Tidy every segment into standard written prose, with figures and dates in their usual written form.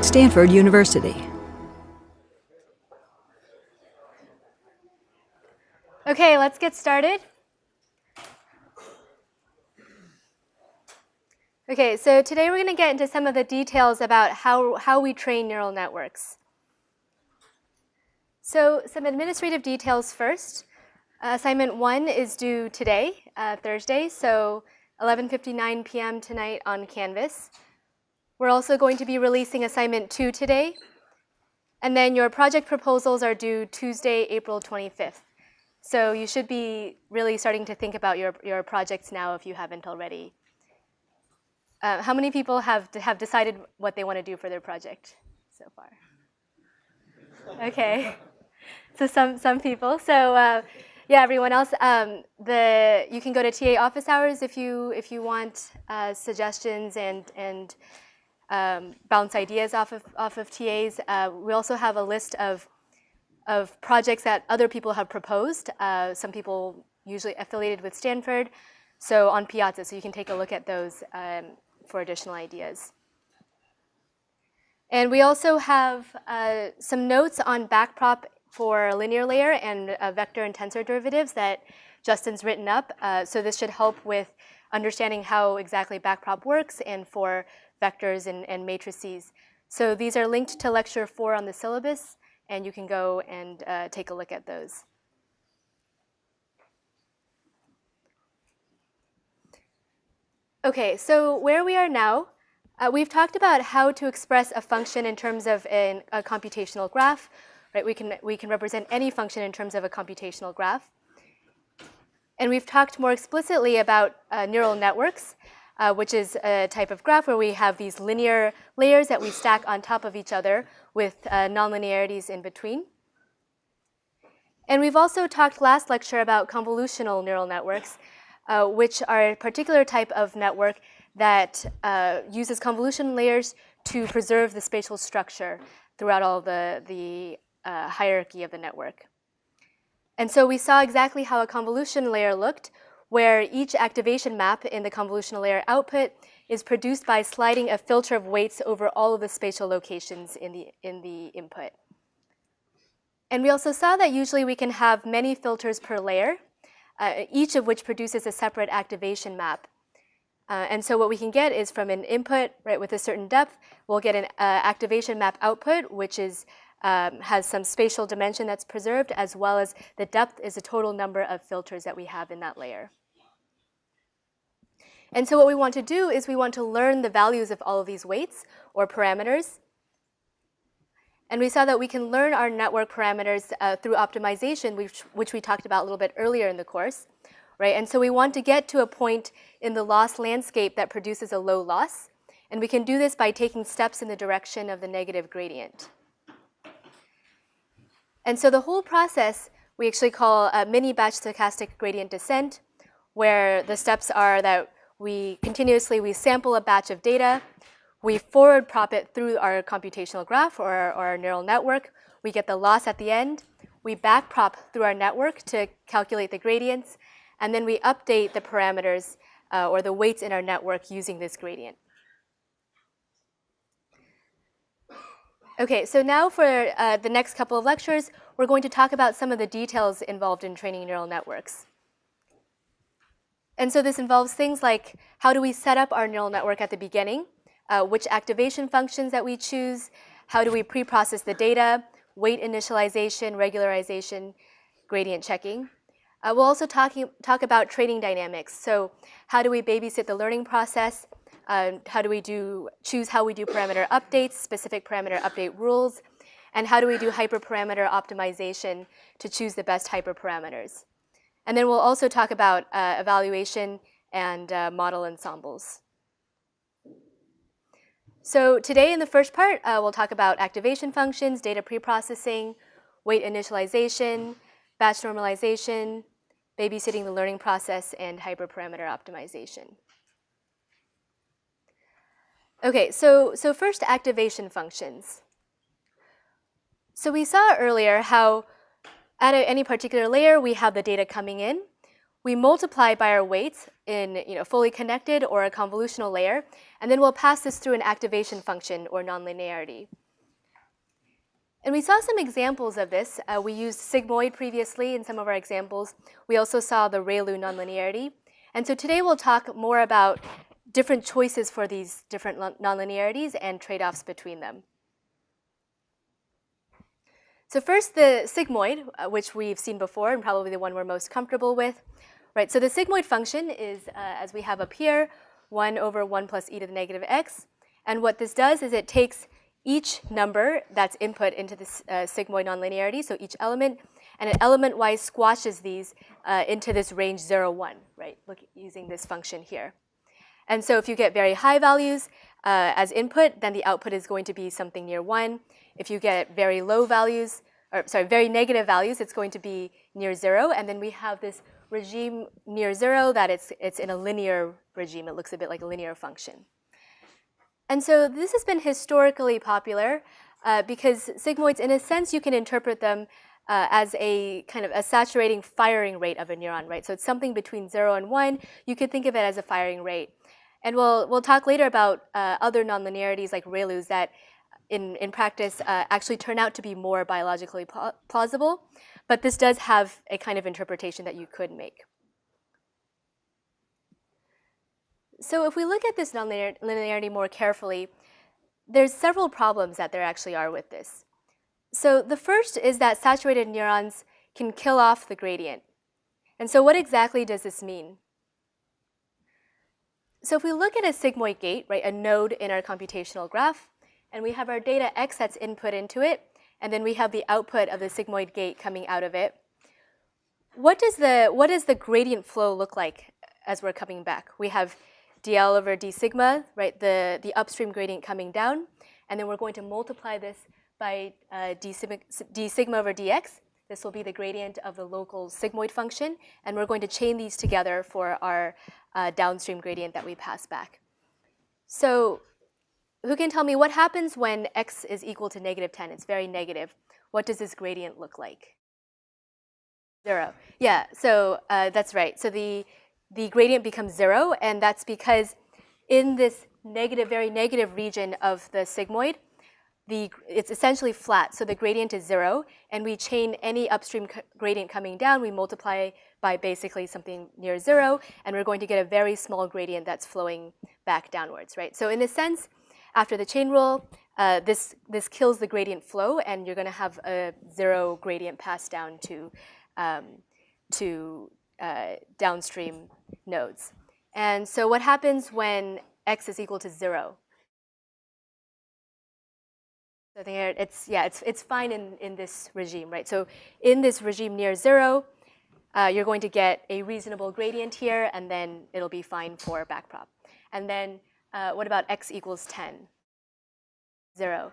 Stanford University. Okay, let's get started. Okay, so today we're going to get into some of the details about how we train neural networks. So some administrative details first. Assignment 1 is due today, Thursday, so 11:59 p.m. tonight on Canvas. We're also going to be releasing assignment 2 today. And then your project proposals are due Tuesday, April 25th. So you should be really starting to think about your projects now if you haven't already. How many people have decided what they want to do for their project so far? Okay, so some people. So yeah, everyone else, you can go to TA office hours if you want suggestions and bounce ideas off of TAs. We also have a list of projects that other people have proposed. Some people usually affiliated with Stanford, so on Piazza, so you can take a look at those for additional ideas. And we also have some notes on backprop for linear layer and vector and tensor derivatives that Justin's written up. So this should help with understanding how exactly backprop works and for vectors and matrices. So these are linked to lecture 4 on the syllabus, and you can go and take a look at those. Okay, so where we are now, we've talked about how to express a function in terms of a computational graph. Right? We can represent any function in terms of a computational graph. And we've talked more explicitly about neural networks, which is a type of graph where we have these linear layers that we stack on top of each other with nonlinearities in between. And we've also talked last lecture about convolutional neural networks, which are a particular type of network that uses convolution layers to preserve the spatial structure throughout all the hierarchy of the network. And so we saw exactly how a convolution layer looked, where each activation map in the convolutional layer output is produced by sliding a filter of weights over all of the spatial locations in the input. And we also saw that usually we can have many filters per layer, each of which produces a separate activation map. And so what we can get is from an input, right, with a certain depth, we'll get an activation map output, which has some spatial dimension that's preserved, as well as the depth is the total number of filters that we have in that layer. And so what we want to do is we want to learn the values of all of these weights or parameters. And we saw that we can learn our network parameters through optimization, which we talked about a little bit earlier in the course. Right? And so we want to get to a point in the loss landscape that produces a low loss. And we can do this by taking steps in the direction of the negative gradient. And so the whole process we actually call a mini batch stochastic gradient descent, where the steps are that we sample a batch of data, we forward prop it through our computational graph or our neural network, we get the loss at the end, we back prop through our network to calculate the gradients, and then we update the parameters or the weights in our network using this gradient. Okay, so now for the next couple of lectures, we're going to talk about some of the details involved in training neural networks. And so this involves things like how do we set up our neural network at the beginning, which activation functions that we choose, how do we pre-process the data, weight initialization, regularization, gradient checking. We'll also talk about training dynamics. So how do we babysit the learning process? How do we choose how we do parameter updates, specific parameter update rules, and how do we do hyperparameter optimization to choose the best hyperparameters? And then we'll also talk about evaluation and model ensembles. So today in the first part, we'll talk about activation functions, data preprocessing, weight initialization, batch normalization, babysitting the learning process, and hyperparameter optimization. Okay, so first, activation functions. So we saw earlier how at any particular layer, we have the data coming in. We multiply by our weights, in fully connected or a convolutional layer, and then we'll pass this through an activation function or nonlinearity. And we saw some examples of this. We used sigmoid previously in some of our examples. We also saw the ReLU nonlinearity. And so today we'll talk more about different choices for these different nonlinearities and trade-offs between them. So first, the sigmoid, which we've seen before and probably the one we're most comfortable with. Right, so the sigmoid function is, as we have up here, 1 over 1 plus e to the negative x. And what this does is it takes each number that's input into this sigmoid nonlinearity, so each element, and it element-wise squashes these into this range 0, 1, right, using this function here. And so if you get very high values as input, then the output is going to be something near 1. If you get very low values, or sorry, very negative values, it's going to be near 0. And then we have this regime near 0 that it's in a linear regime. It looks a bit like a linear function. And so this has been historically popular because sigmoids, in a sense, you can interpret them as a kind of a saturating firing rate of a neuron, right? So it's something between 0 and 1. You could think of it as a firing rate. And we'll talk later about other nonlinearities like ReLUs that in practice actually turn out to be more biologically plausible. But this does have a kind of interpretation that you could make. So if we look at this nonlinearity more carefully, there's several problems that there actually are with this. So the first is that saturated neurons can kill off the gradient. And so what exactly does this mean? So if we look at a sigmoid gate, right, a node in our computational graph, and we have our data x that's input into it, and then we have the output of the sigmoid gate coming out of it, what does the gradient flow look like as we're coming back? We have dl over d sigma, right, the upstream gradient coming down, and then we're going to multiply this by d sigma over dx. This will be the gradient of the local sigmoid function, and we're going to chain these together for our downstream gradient that we pass back. So who can tell me what happens when x is equal to negative 10? It's very negative. What does this gradient look like? 0. Yeah, so that's right. So the gradient becomes 0, and that's because in this negative, very negative region of the sigmoid, it's essentially flat, so the gradient is 0, and we chain any upstream gradient coming down, we multiply by basically something near 0, and we're going to get a very small gradient that's flowing back downwards, right? So in a sense, after the chain rule, this kills the gradient flow, and you're going to have a 0 gradient passed down to downstream nodes. And so what happens when x is equal to 0? So I think it's fine in this regime, right? So in this regime near 0, you're going to get a reasonable gradient here, and then it'll be fine for backprop. And then what about x equals 10? 0,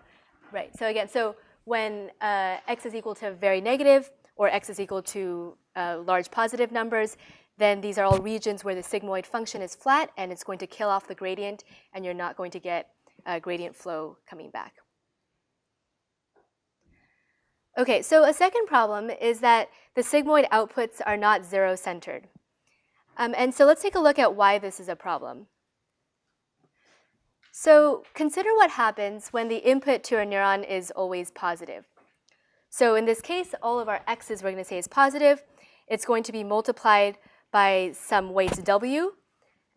right? So again, so when x is equal to very negative or x is equal to large positive numbers, then these are all regions where the sigmoid function is flat, and it's going to kill off the gradient, and you're not going to get gradient flow coming back. Okay, so a second problem is that the sigmoid outputs are not 0-centered. And so let's take a look at why this is a problem. So consider what happens when the input to a neuron is always positive. So in this case, all of our x's we're going to say is positive. It's going to be multiplied by some weights w,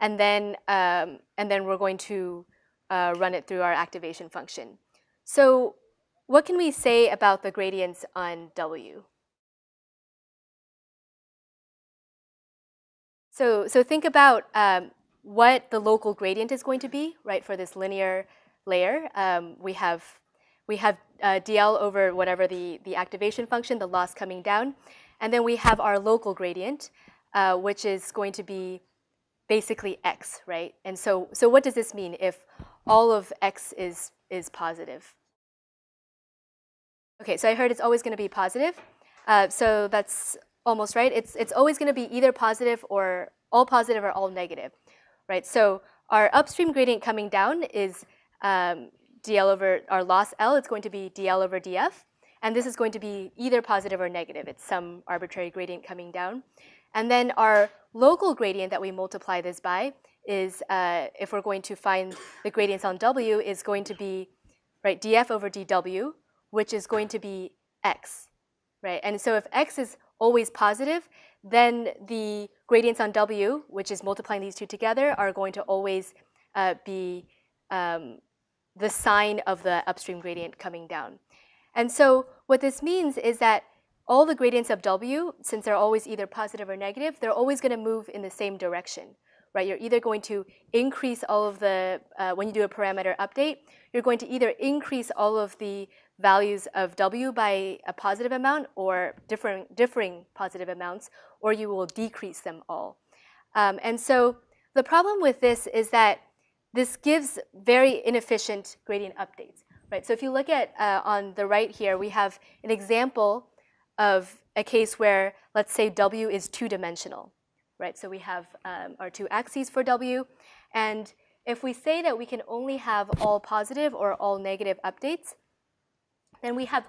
and then we're going to run it through our activation function. So what can we say about the gradients on w? So think about what the local gradient is going to be, right, for this linear layer. We have dl over whatever the activation function, the loss coming down, and then we have our local gradient, which is going to be basically x, right? And so what does this mean if all of x is positive? Okay, so I heard it's always going to be positive. So that's almost right. It's always going to be either positive or all positive or all negative, right? So our upstream gradient coming down is dl over our loss L. It's going to be dl over df. And this is going to be either positive or negative. It's some arbitrary gradient coming down. And then our local gradient that we multiply this by is, if we're going to find the gradients on W, is going to be, right, df over dw, which is going to be x, right? And so if x is always positive, then the gradients on W, which is multiplying these two together, are going to always be the sign of the upstream gradient coming down. And so what this means is that all the gradients of W, since they're always either positive or negative, they're always going to move in the same direction, right? You're either going to increase all of the, when you do a parameter update, you're going to either increase all of the values of W by a positive amount or differing positive amounts, or you will decrease them all. And so the problem with this is that this gives very inefficient gradient updates, right? So if you look at on the right here, we have an example of a case where, let's say, W is two-dimensional, right? So we have our two axes for W. And if we say that we can only have all positive or all negative updates, then we have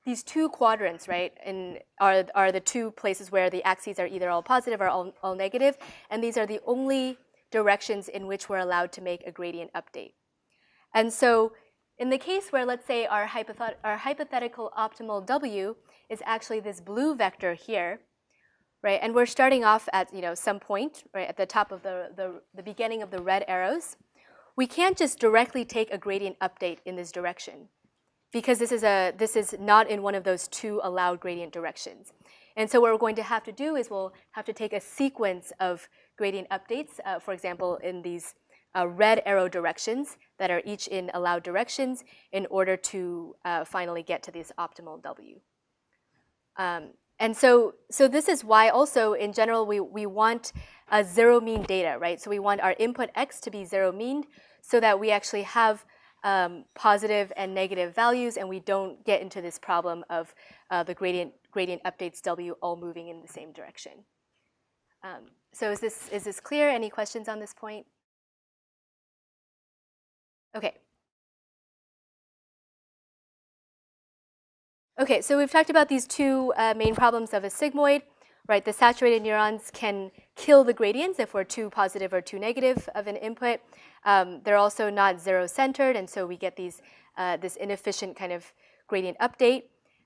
these two quadrants, right, and are the two places where the axes are either all positive or all negative. And these are the only directions in which we're allowed to make a gradient update. And so in the case where, let's say, our hypothetical optimal W is actually this blue vector here, right, and we're starting off at some point, right, at the top of the beginning of the red arrows, we can't just directly take a gradient update in this direction, because this is not in one of those two allowed gradient directions. And so what we're going to have to do is we'll have to take a sequence of gradient updates, for example, in these red arrow directions that are each in allowed directions in order to finally get to this optimal W. And so this is why also in general we want a zero mean data, right? So we want our input X to be zero mean so that we actually have positive and negative values, and we don't get into this problem of the gradient updates W all moving in the same direction. So is this clear? Any questions on this point? Okay. Okay, so we've talked about these two main problems of a sigmoid, right? The saturated neurons can kill the gradients if we're too positive or too negative of an input. They're also not zero-centered, and so we get these this inefficient kind of gradient update.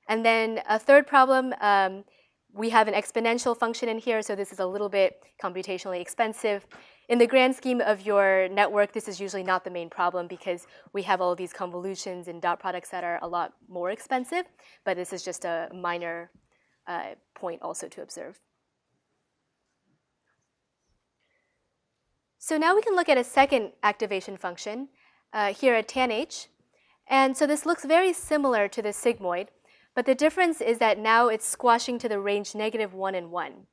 And then a third problem, we have an exponential function in here, so this is a little bit computationally expensive. In the grand scheme of your network, this is usually not the main problem because we have all of these convolutions and dot products that are a lot more expensive, but this is just a minor point also to observe. So now we can look at a second activation function here at tanh. And so this looks very similar to the sigmoid, but the difference is that now it's squashing to the range -1 and 1.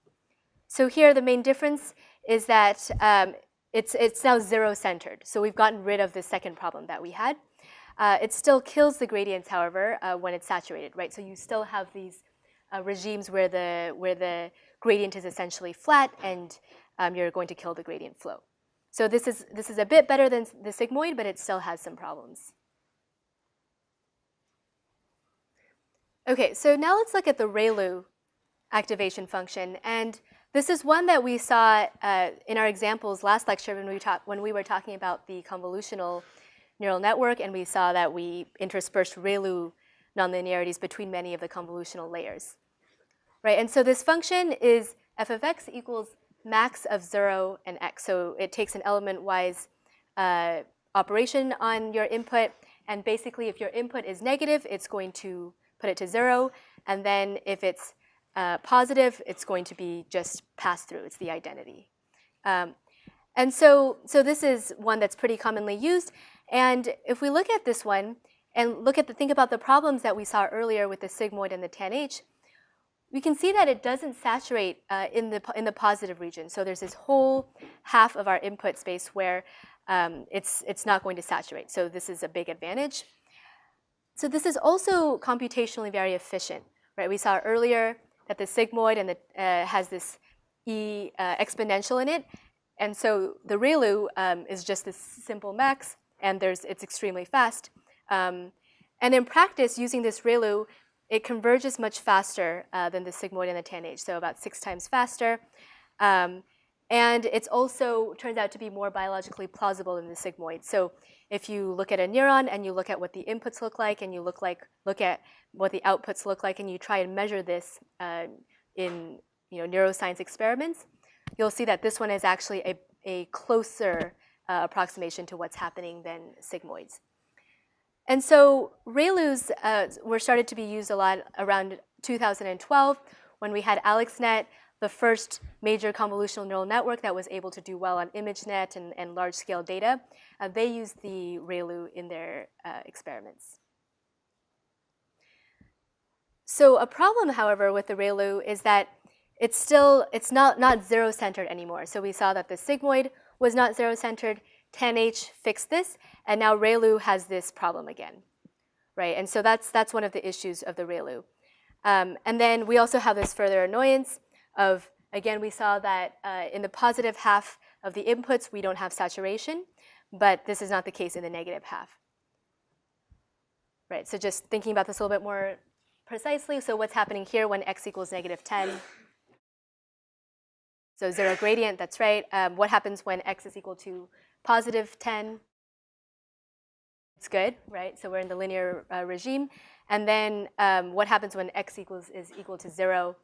So here the main difference is that it's now zero-centered. So we've gotten rid of the second problem that we had. It still kills the gradients, however, when it's saturated, right? So you still have these regimes where the gradient is essentially flat, and you're going to kill the gradient flow. So this is a bit better than the sigmoid, but it still has some problems. Okay, so now let's look at the ReLU activation function, and this is one that we saw in our examples last lecture when we were talking about the convolutional neural network, and we saw that we interspersed ReLU nonlinearities between many of the convolutional layers, right? And so this function is f of x equals max of 0 and x. So it takes an element-wise operation on your input, and basically if your input is negative, it's going to put it to 0, and then if it's positive, it's going to be just pass through. It's the identity. And so this is one that's pretty commonly used. And if we look at this one and think about the problems that we saw earlier with the sigmoid and the tanh, we can see that it doesn't saturate in the positive region. So there's this whole half of our input space where it's not going to saturate. So this is a big advantage. So this is also computationally very efficient, right? We saw earlier that the sigmoid and has this e exponential in it, and so the ReLU is just this simple max, and it's extremely fast. And in practice, using this ReLU, it converges much faster than the sigmoid and the tanh, so about 6 times faster. And it's also turns out to be more biologically plausible than the sigmoid. So if you look at a neuron and you look at what the inputs look like and you look at what the outputs look like and you try and measure this in neuroscience experiments, you'll see that this one is actually a closer approximation to what's happening than sigmoids. And so ReLUs were started to be used a lot around 2012 when we had AlexNet, the first major convolutional neural network that was able to do well on ImageNet and large-scale data. They used the ReLU in their experiments. So a problem, however, with the ReLU is that it's not zero-centered anymore. So we saw that the sigmoid was not zero-centered. tanh fixed this, and now ReLU has this problem again, right? And so that's one of the issues of the ReLU. And then we also have this further annoyance of, again, we saw that in the positive half of the inputs, we don't have saturation, but this is not the case in the negative half, right? So just thinking about this a little bit more precisely, so what's happening here when x equals -10? So 0 gradient, that's right. What happens when x is equal to +10? It's good, right? So we're in the linear regime. And then what happens when x is equal to 0?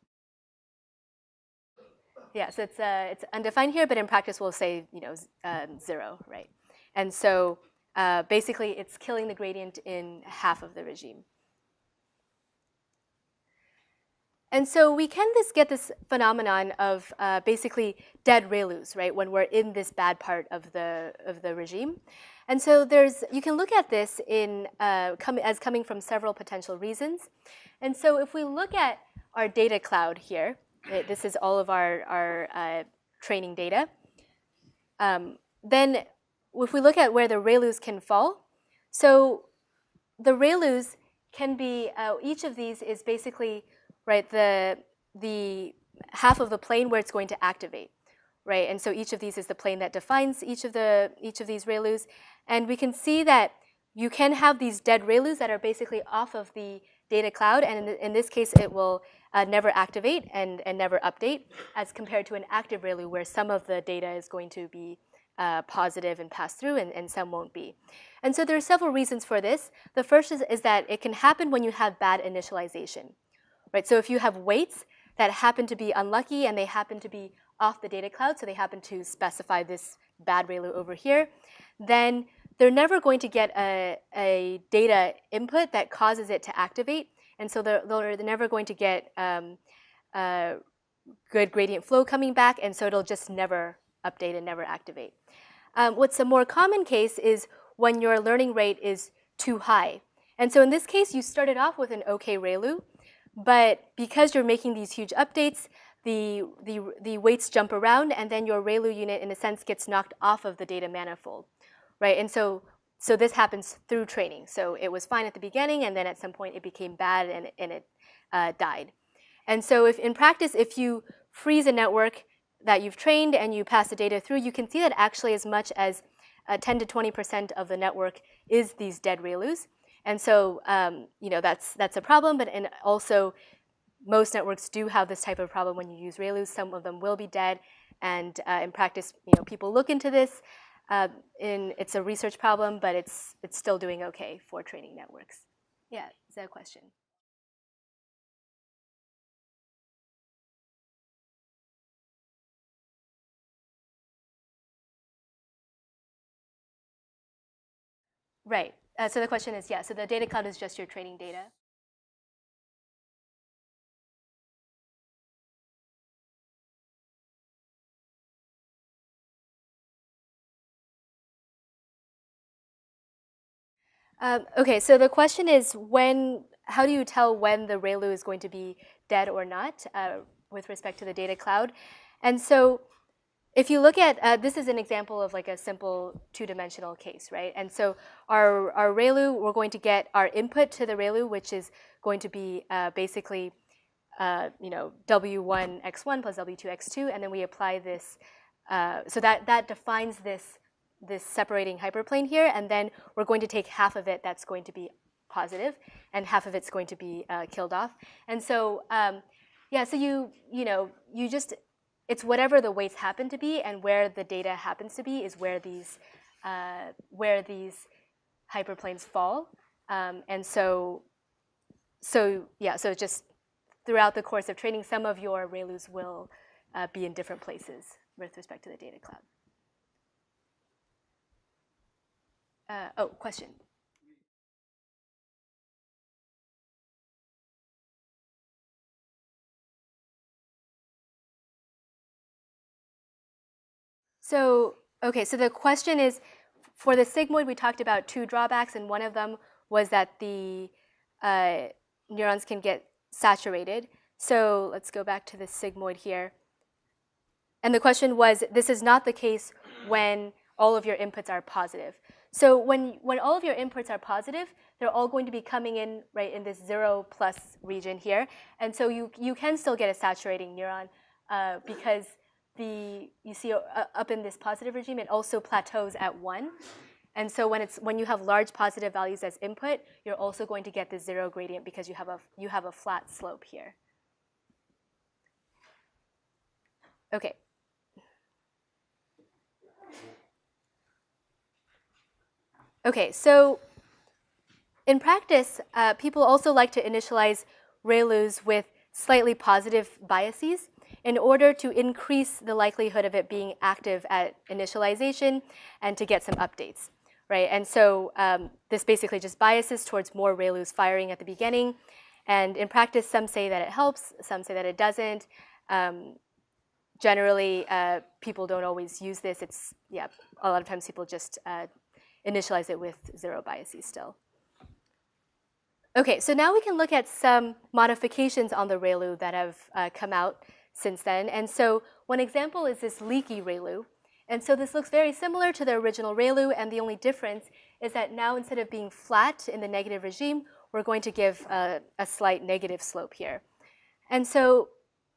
Yeah, so it's undefined here, but in practice we'll say 0, right? And so basically it's killing the gradient in half of the regime. And so we can get this phenomenon of basically dead ReLUs, right, when we're in this bad part of the regime. And so you can look at this as coming from several potential reasons. And so if we look at our data cloud here, this is all of our training data, then if we look at where the ReLUs can fall, so the ReLUs can be, each of these is basically, right, the half of the plane where it's going to activate, right? And so each of these is the plane that defines each of these ReLUs. And we can see that you can have these dead ReLUs that are basically off of the data cloud, and in this case, it will never activate and never update, as compared to an active ReLU where some of the data is going to be positive and pass through, and some won't be. And so there are several reasons for this. The first is that it can happen when you have bad initialization. Right, so if you have weights that happen to be unlucky and they happen to be off the data cloud, so they happen to specify this bad ReLU over here, then they're never going to get a data input that causes it to activate, and so they're never going to get good gradient flow coming back, and so it'll just never update and never activate. What's a more common case is when your learning rate is too high. And so in this case, you started off with an okay ReLU, but because you're making these huge updates, the weights jump around, and then your ReLU unit, in a sense, gets knocked off of the data manifold, right? And so this happens through training. So it was fine at the beginning, and then at some point it became bad, and it died. And so in practice, if you freeze a network that you've trained and you pass the data through, you can see that actually as much as 10 to 20% of the network is these dead ReLUs. And so, that's a problem, but and also most networks do have this type of problem when you use ReLUs. Some of them will be dead, and in practice, people look into this. It's a research problem, but it's still doing okay for training networks. Yeah, is that a question? Right. So the question is, yeah, so the data cloud is just your training data. Okay, so the question is how do you tell when the ReLU is going to be dead or not with respect to the data cloud? And so if you look at, this is an example of like a simple two-dimensional case, right? And so our ReLU, we're going to get our input to the ReLU, which is going to be basically W1x1 plus W2x2, and then we apply this, so that defines this separating hyperplane here, and then we're going to take half of it that's going to be positive, and half of it's going to be killed off. And so, yeah, so you just, it's whatever the weights happen to be, and where the data happens to be is where these hyperplanes fall. And so yeah, so just throughout the course of training, some of your ReLUs will be in different places with respect to the data cloud. Oh, question. So, okay, so the question is, for the sigmoid, we talked about two drawbacks, and one of them was that the neurons can get saturated. So let's go back to the sigmoid here. And the question was, this is not the case when all of your inputs are positive. So when all of your inputs are positive, they're all going to be coming in right in this 0+ region here. And so you can still get a saturating neuron because you see up in this positive regime, it also plateaus at 1. And so when you have large positive values as input, you're also going to get the 0 gradient because you have a flat slope here. Okay. Okay, so in practice, people also like to initialize ReLUs with slightly positive biases in order to increase the likelihood of it being active at initialization and to get some updates, right? And so this basically just biases towards more ReLUs firing at the beginning. And in practice, some say that it helps, some say that it doesn't. Generally, people don't always use this. It's, yeah, a lot of times people just initialize it with 0 biases still. Okay, so now we can look at some modifications on the ReLU that have come out since then. And so one example is this leaky ReLU. And so this looks very similar to the original ReLU, and the only difference is that now instead of being flat in the negative regime, we're going to give a slight negative slope here. And so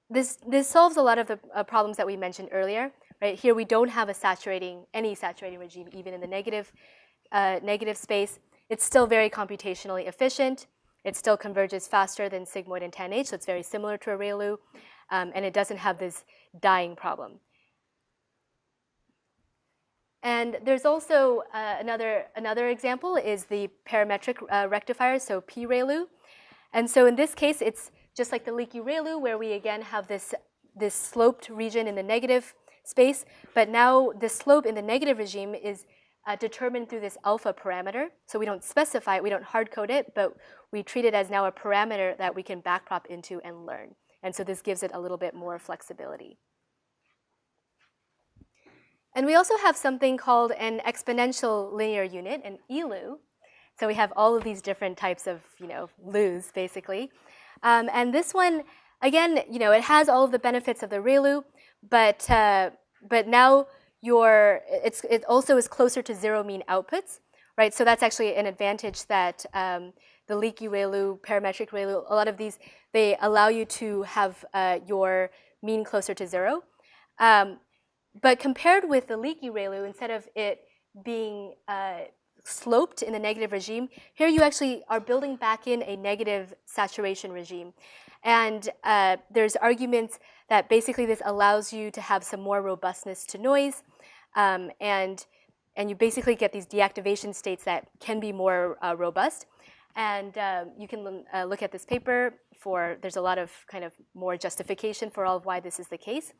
this solves a lot of the problems that we mentioned earlier. Right here, we don't have any saturating regime, even in the negative space. It's still very computationally efficient. It still converges faster than sigmoid and tanh, so it's very similar to a ReLU, and it doesn't have this dying problem. And there's also another example is the parametric rectifier, so p-ReLU. And so in this case, it's just like the leaky ReLU, where we again have this sloped region in the negative space, but now the slope in the negative regime is determined through this alpha parameter. So we don't specify it, we don't hard code it, but we treat it as now a parameter that we can backprop into and learn. And so this gives it a little bit more flexibility. And we also have something called an exponential linear unit, an ELU. So we have all of these different types of LUs, basically. And this one, again, it has all of the benefits of the ReLU, but now it also is closer to 0 mean outputs, right? So that's actually an advantage that the leaky ReLU, parametric ReLU, a lot of these, they allow you to have your mean closer to 0. But compared with the leaky ReLU, instead of it being sloped in the negative regime, here you actually are building back in a negative saturation regime. And there's arguments that basically this allows you to have some more robustness to noise, and you basically get these deactivation states that can be more robust. And you can look at this paper there's a lot of kind of more justification for all of why this is the case.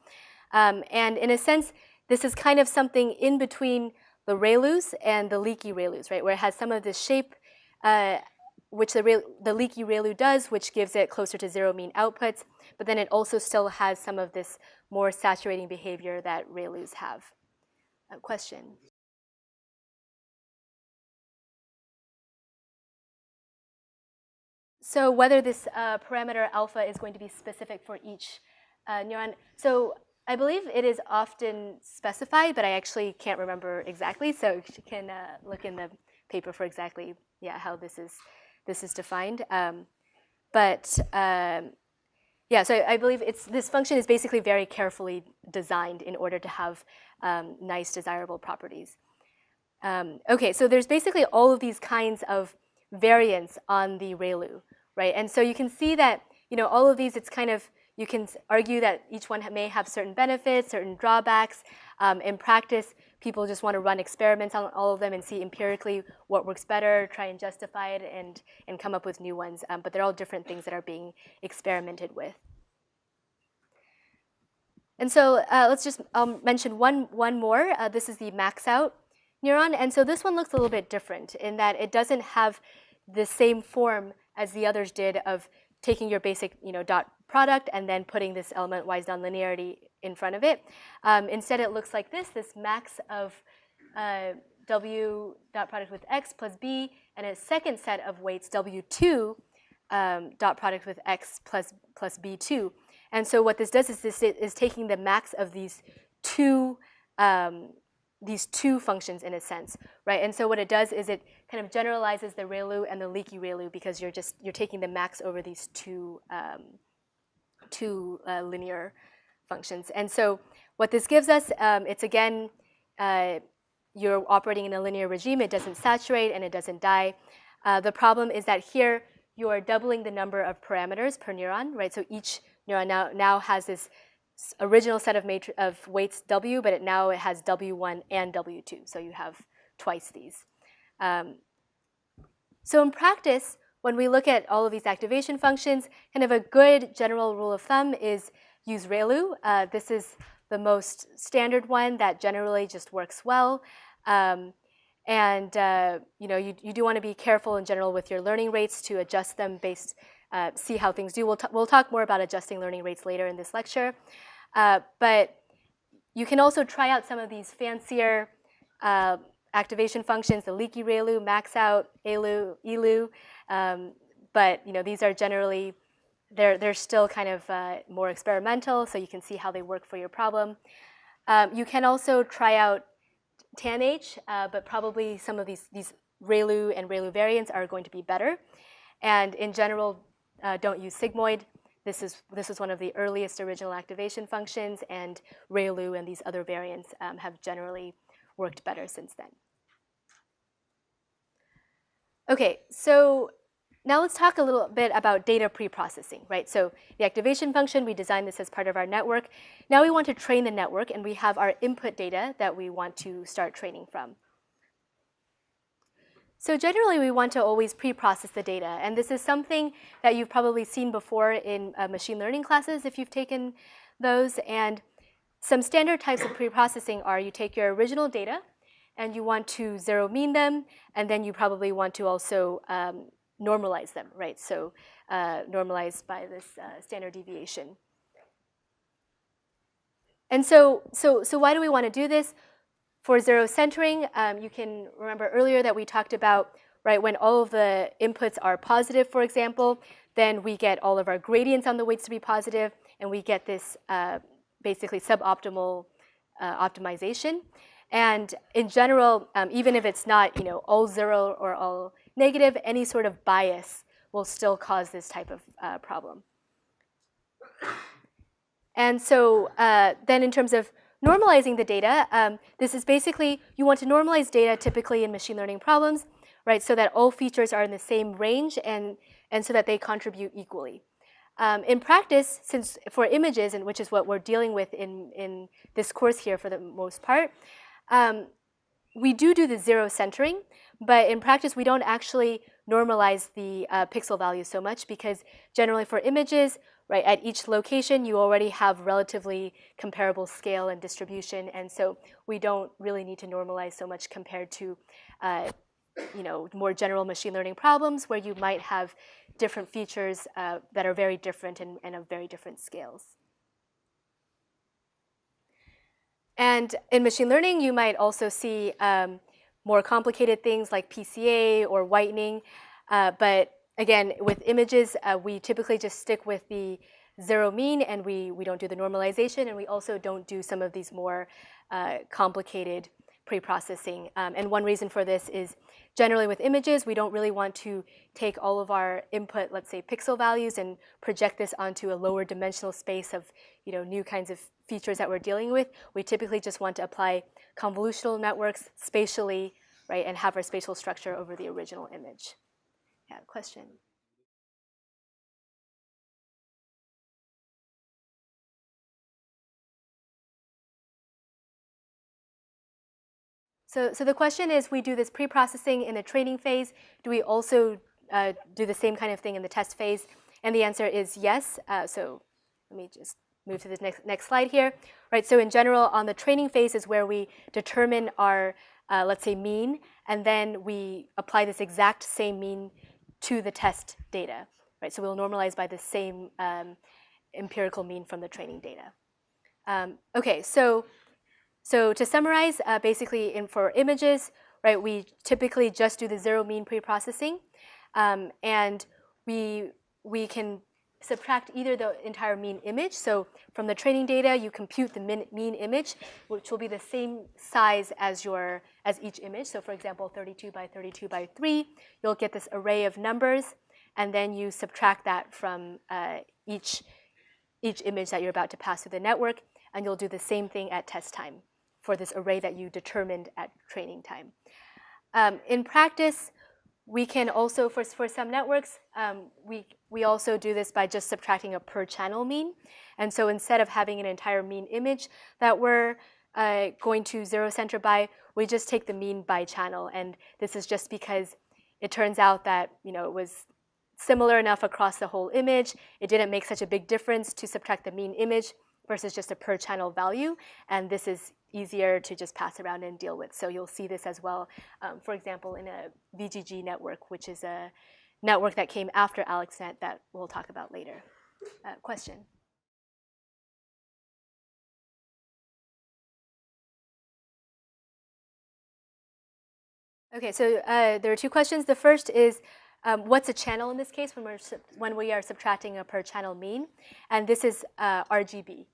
And in a sense, this is kind of something in between the ReLUs and the leaky ReLUs, right? Where it has some of this shape, which the leaky ReLU does, which gives it closer to 0 mean outputs, but then it also still has some of this more saturating behavior that ReLUs have. Question? So whether this parameter alpha is going to be specific for each neuron. So I believe it is often specified, but I actually can't remember exactly. So you can look in the paper for exactly how this is defined. Yeah, so I believe this function is basically very carefully designed in order to have nice, desirable properties. Okay, so there's basically all of these kinds of variance on the ReLU, right? And so you can see that, all of these, it's kind of, you can argue that each one may have certain benefits, certain drawbacks. In practice, people just want to run experiments on all of them and see empirically what works better, try and justify it, and come up with new ones. But they're all different things that are being experimented with. And so let's just mention one more. This is the max out neuron. And so this one looks a little bit different in that it doesn't have the same form as the others did of taking your basic dot product and then putting this element-wise nonlinearity in front of it. Instead, it looks like this max of W dot product with X plus B, and a second set of weights, W2 dot product with X plus B2. And so what this does is this is taking the max of these two functions in a sense, right? And so what it does is it kind of generalizes the ReLU and the leaky ReLU because you're taking the max over these two linear functions. And so what this gives us, it's again, you're operating in a linear regime. It doesn't saturate and it doesn't die. The problem is that here you are doubling the number of parameters per neuron, right? So each neuron now has this original set of weights W, but now it has W1 and W2. So you have twice these. So in practice, when we look at all of these activation functions, kind of a good general rule of thumb is use ReLU. This is the most standard one that generally just works well. You do want to be careful in general with your learning rates to adjust them based, see how things do. We'll talk more about adjusting learning rates later in this lecture. But you can also try out some of these fancier activation functions, the leaky ReLU, max out, ELU. But these are generally, they're still kind of more experimental, so you can see how they work for your problem. You can also try out TANH, but probably some of these ReLU and ReLU variants are going to be better. And in general, don't use sigmoid. This is one of the earliest original activation functions, and ReLU and these other variants have generally worked better since then. Okay, so now let's talk a little bit about data preprocessing, right? So the activation function, we designed this as part of our network. Now we want to train the network, and we have our input data that we want to start training from. So generally, we want to always preprocess the data, and this is something that you've probably seen before in machine learning classes if you've taken those. And some standard types of preprocessing are you take your original data, and you want to zero mean them, and then you probably want to also normalize them, right? So normalized by this standard deviation. And so why do we want to do this? For zero centering, you can remember earlier that we talked about, right, when all of the inputs are positive, for example, then we get all of our gradients on the weights to be positive, and we get this basically suboptimal optimization. And in general, even if it's not all zero or all negative, any sort of bias will still cause this type of problem. And so then in terms of normalizing the data, this is basically, you want to normalize data typically in machine learning problems, right, so that all features are in the same range and so that they contribute equally. In practice, since for images, and which is what we're dealing with in this course here for the most part, we do the zero centering, but in practice, we don't actually normalize the pixel values so much because generally for images, right, at each location, you already have relatively comparable scale and distribution, and so we don't really need to normalize so much compared to more general machine learning problems where you might have different features that are very different and of very different scales. And in machine learning, you might also see more complicated things like PCA or whitening. But again, with images, we typically just stick with the zero mean, and we don't do the normalization, and we also don't do some of these more complicated preprocessing. And one reason for this is generally with images, we don't really want to take all of our input, let's say pixel values, and project this onto a lower dimensional space of new kinds of features that we're dealing with. We typically just want to apply convolutional networks spatially, right, and have our spatial structure over the original image. Yeah, question. So the question is, we do this pre-processing in the training phase. Do we also do the same kind of thing in the test phase? And the answer is yes. So let me just move to the next slide here. Right. So in general, on the training phase is where we determine our, let's say, mean, and then we apply this exact same mean to the test data. Right. So we'll normalize by the same empirical mean from the training data. Okay. So to summarize, basically for images, right, we typically just do the zero mean pre-processing, and we can subtract either the entire mean image. So from the training data, you compute the mean image, which will be the same size as each image. So for example, 32 by 32 by 3, you'll get this array of numbers, and then you subtract that from each image that you're about to pass through the network, and you'll do the same thing at test time for this array that you determined at training time. In practice, we can also, for some networks, we also do this by just subtracting a per channel mean. And so instead of having an entire mean image that we're going to zero center by, we just take the mean by channel. And this is just because it turns out that it was similar enough across the whole image. It didn't make such a big difference to subtract the mean image versus just a per channel value. And this is easier to just pass around and deal with. So you'll see this as well, for example, in a VGG network, which is a network that came after AlexNet that we'll talk about later. Question? Okay, so there are two questions. The first is, what's a channel in this case when we are subtracting a per channel mean? And this is RGB.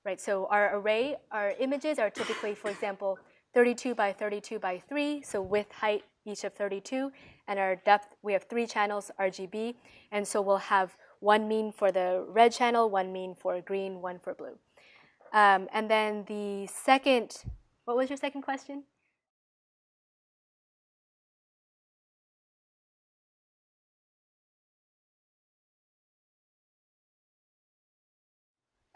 Right, so our array, our images are typically, for example, 32 by 32 by 3, so width, height, each of 32, and our depth, we have 3 channels, RGB, and so we'll have one mean for the red channel, one mean for green, one for blue. And then the second, what was your second question?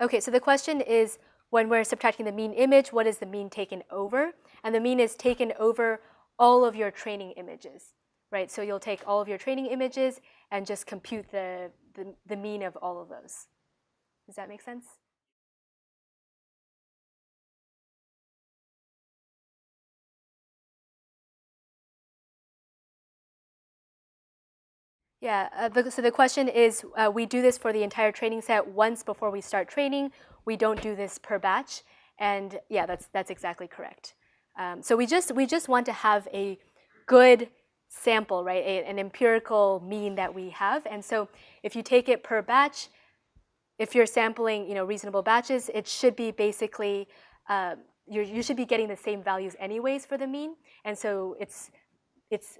Okay, so the question is, when we're subtracting the mean image, what is the mean taken over? And the mean is taken over all of your training images, right? So you'll take all of your training images and just compute the mean of all of those. Does that make sense? Yeah, so the question is, we do this for the entire training set once before we start training. We don't do this per batch. And yeah, that's exactly correct. So we just want to have a good sample, right? An empirical mean that we have. And so if you take it per batch, if you're sampling reasonable batches, it should be basically, you should be getting the same values anyways for the mean. And so it's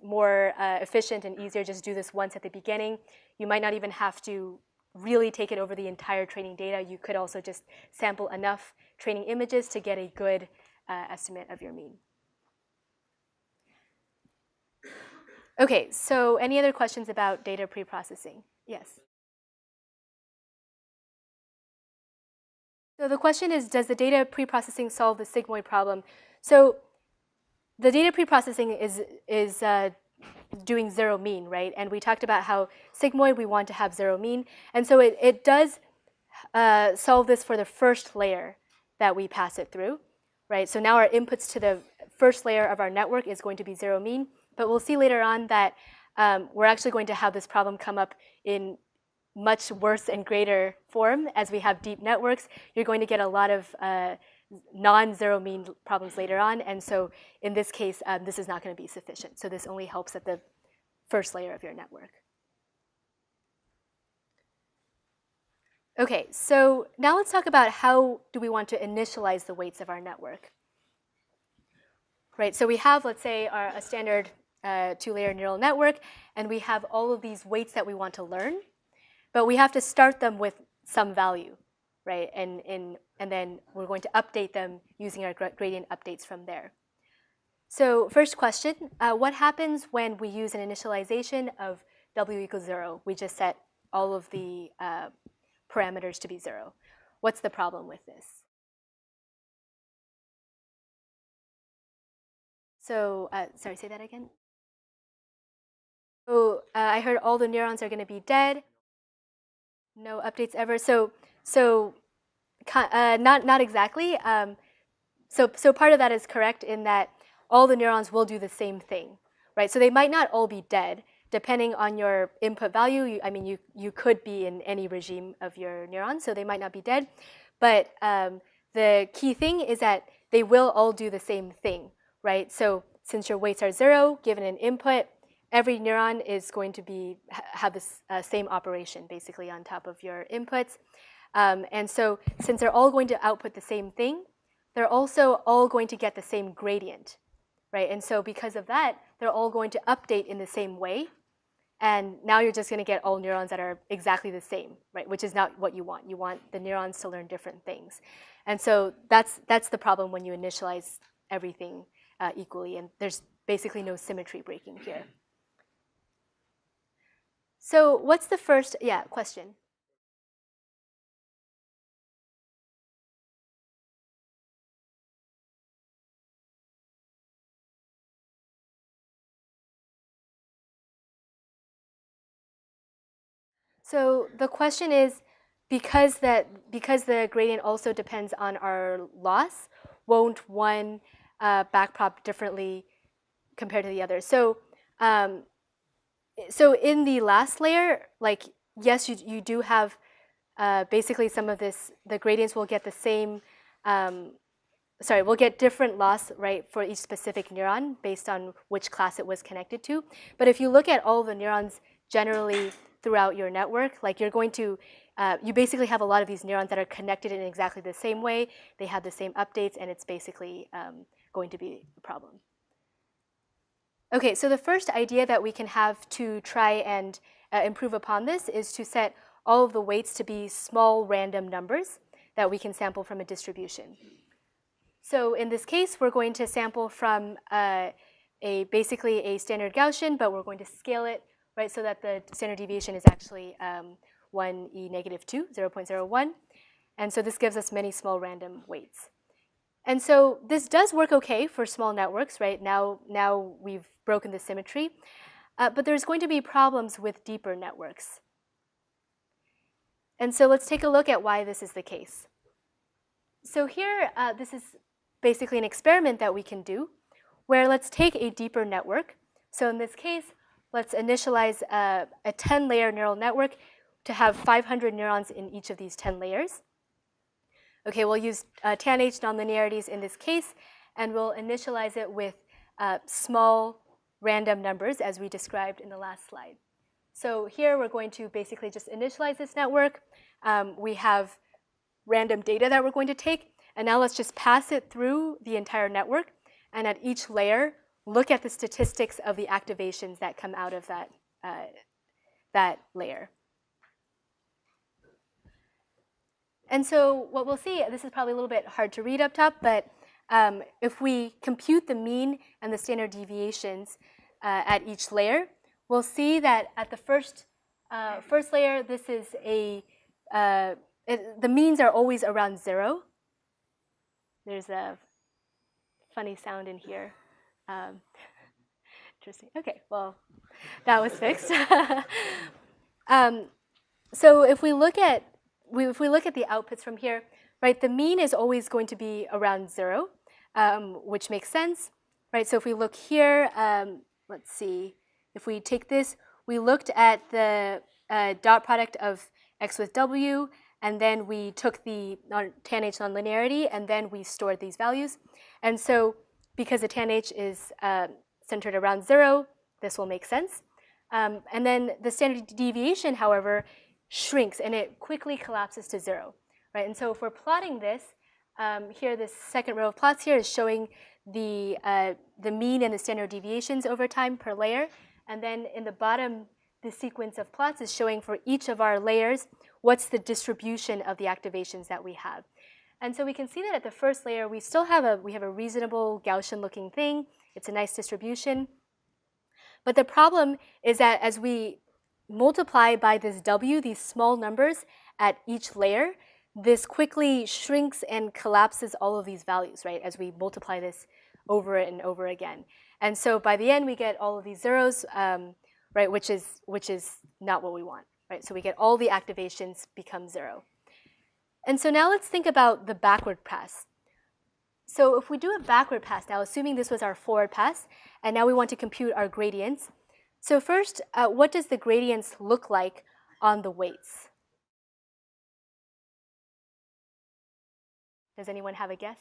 more efficient and easier just do this once at the beginning. You might not even have to really take it over the entire training data. You could also just sample enough training images to get a good estimate of your mean. Okay, so any other questions about data preprocessing? Yes. So the question is, does the data preprocessing solve the sigmoid problem? So the data preprocessing is doing zero mean, right? And we talked about how sigmoid, we want to have zero mean. And so it does solve this for the first layer that we pass it through, right? So now our inputs to the first layer of our network is going to be zero mean. But we'll see later on that we're actually going to have this problem come up in much worse and greater form as we have deep networks. You're going to get a lot of non-zero mean problems later on. And so in this case, this is not going to be sufficient. So this only helps at the first layer of your network. Okay, so now let's talk about how do we want to initialize the weights of our network. Right, so we have, let's say, a standard 2-layer neural network, and we have all of these weights that we want to learn, but we have to start them with some value, right? And then we're going to update them using our gradient updates from there. So first question, what happens when we use an initialization of w equals 0. We just set all of the parameters to be 0. What's the problem with this? So, sorry, say that again. So I heard all the neurons are going to be dead. No updates ever. So not exactly. So part of that is correct in that all the neurons will do the same thing, right? So they might not all be dead, depending on your input value. You could be in any regime of your neurons, so they might not be dead. But the key thing is that they will all do the same thing, right? So since your weights are 0, given an input, every neuron is going to have this same operation, basically, on top of your inputs. And so since they're all going to output the same thing, they're also all going to get the same gradient, right? And so because of that, they're all going to update in the same way. And now you're just going to get all neurons that are exactly the same, right? Which is not what you want. You want the neurons to learn different things. And so that's the problem when you initialize everything equally. And there's basically no symmetry breaking here. So what's the first, question? So the question is, because the gradient also depends on our loss, won't one backprop differently compared to the other? So so in the last layer, like, yes, you do have basically some of this, the gradients will get the same, we'll get different loss, right, for each specific neuron based on which class it was connected to. But if you look at all the neurons generally throughout your network, like, you're going to, you basically have a lot of these neurons that are connected in exactly the same way. They have the same updates, and it's basically going to be a problem. Okay, so the first idea that we can have to try and improve upon this is to set all of the weights to be small random numbers that we can sample from a distribution. So in this case, we're going to sample from basically a standard Gaussian, but we're going to scale it, right, so that the standard deviation is actually 1e negative 2, 0.01. And so this gives us many small random weights. And so this does work okay for small networks, right? Now we've broken the symmetry. But there's going to be problems with deeper networks. And so let's take a look at why this is the case. So here, this is basically an experiment that we can do, where let's take a deeper network. So in this case, let's initialize a 10-layer neural network to have 500 neurons in each of these 10 layers. Okay, we'll use tanh nonlinearities in this case, and we'll initialize it with small random numbers, as we described in the last slide. So here we're going to basically just initialize this network. We have random data that we're going to take, and now let's just pass it through the entire network, and at each layer, look at the statistics of the activations that come out of that layer. And so what we'll see, this is probably a little bit hard to read up top, but if we compute the mean and the standard deviations at each layer, we'll see that at the first layer, this is the means are always around 0. There's a funny sound in here. Interesting. Okay, well, that was fixed. So if we look at the outputs from here, right, the mean is always going to be around 0, which makes sense, right? So if we look here, let's see, if we take this, we looked at the dot product of x with w, and then we took the tanh nonlinearity, and then we stored these values. And so because the tanh is centered around 0, this will make sense. And then the standard deviation, however, shrinks, and it quickly collapses to 0, right? And so if we're plotting this, here, this second row of plots here is showing the mean and the standard deviations over time per layer. And then in the bottom, the sequence of plots is showing for each of our layers what's the distribution of the activations that we have. And so we can see that at the first layer, we still have a reasonable Gaussian-looking thing. It's a nice distribution. But the problem is that as we multiply by this W, these small numbers at each layer, this quickly shrinks and collapses all of these values, right, as we multiply this over and over again. And so by the end, we get all of these zeros, right, which is not what we want, right? So we get all the activations become 0. And so now let's think about the backward pass. So if we do a backward pass now, assuming this was our forward pass, and now we want to compute our gradients. So first, what does the gradients look like on the weights? Does anyone have a guess?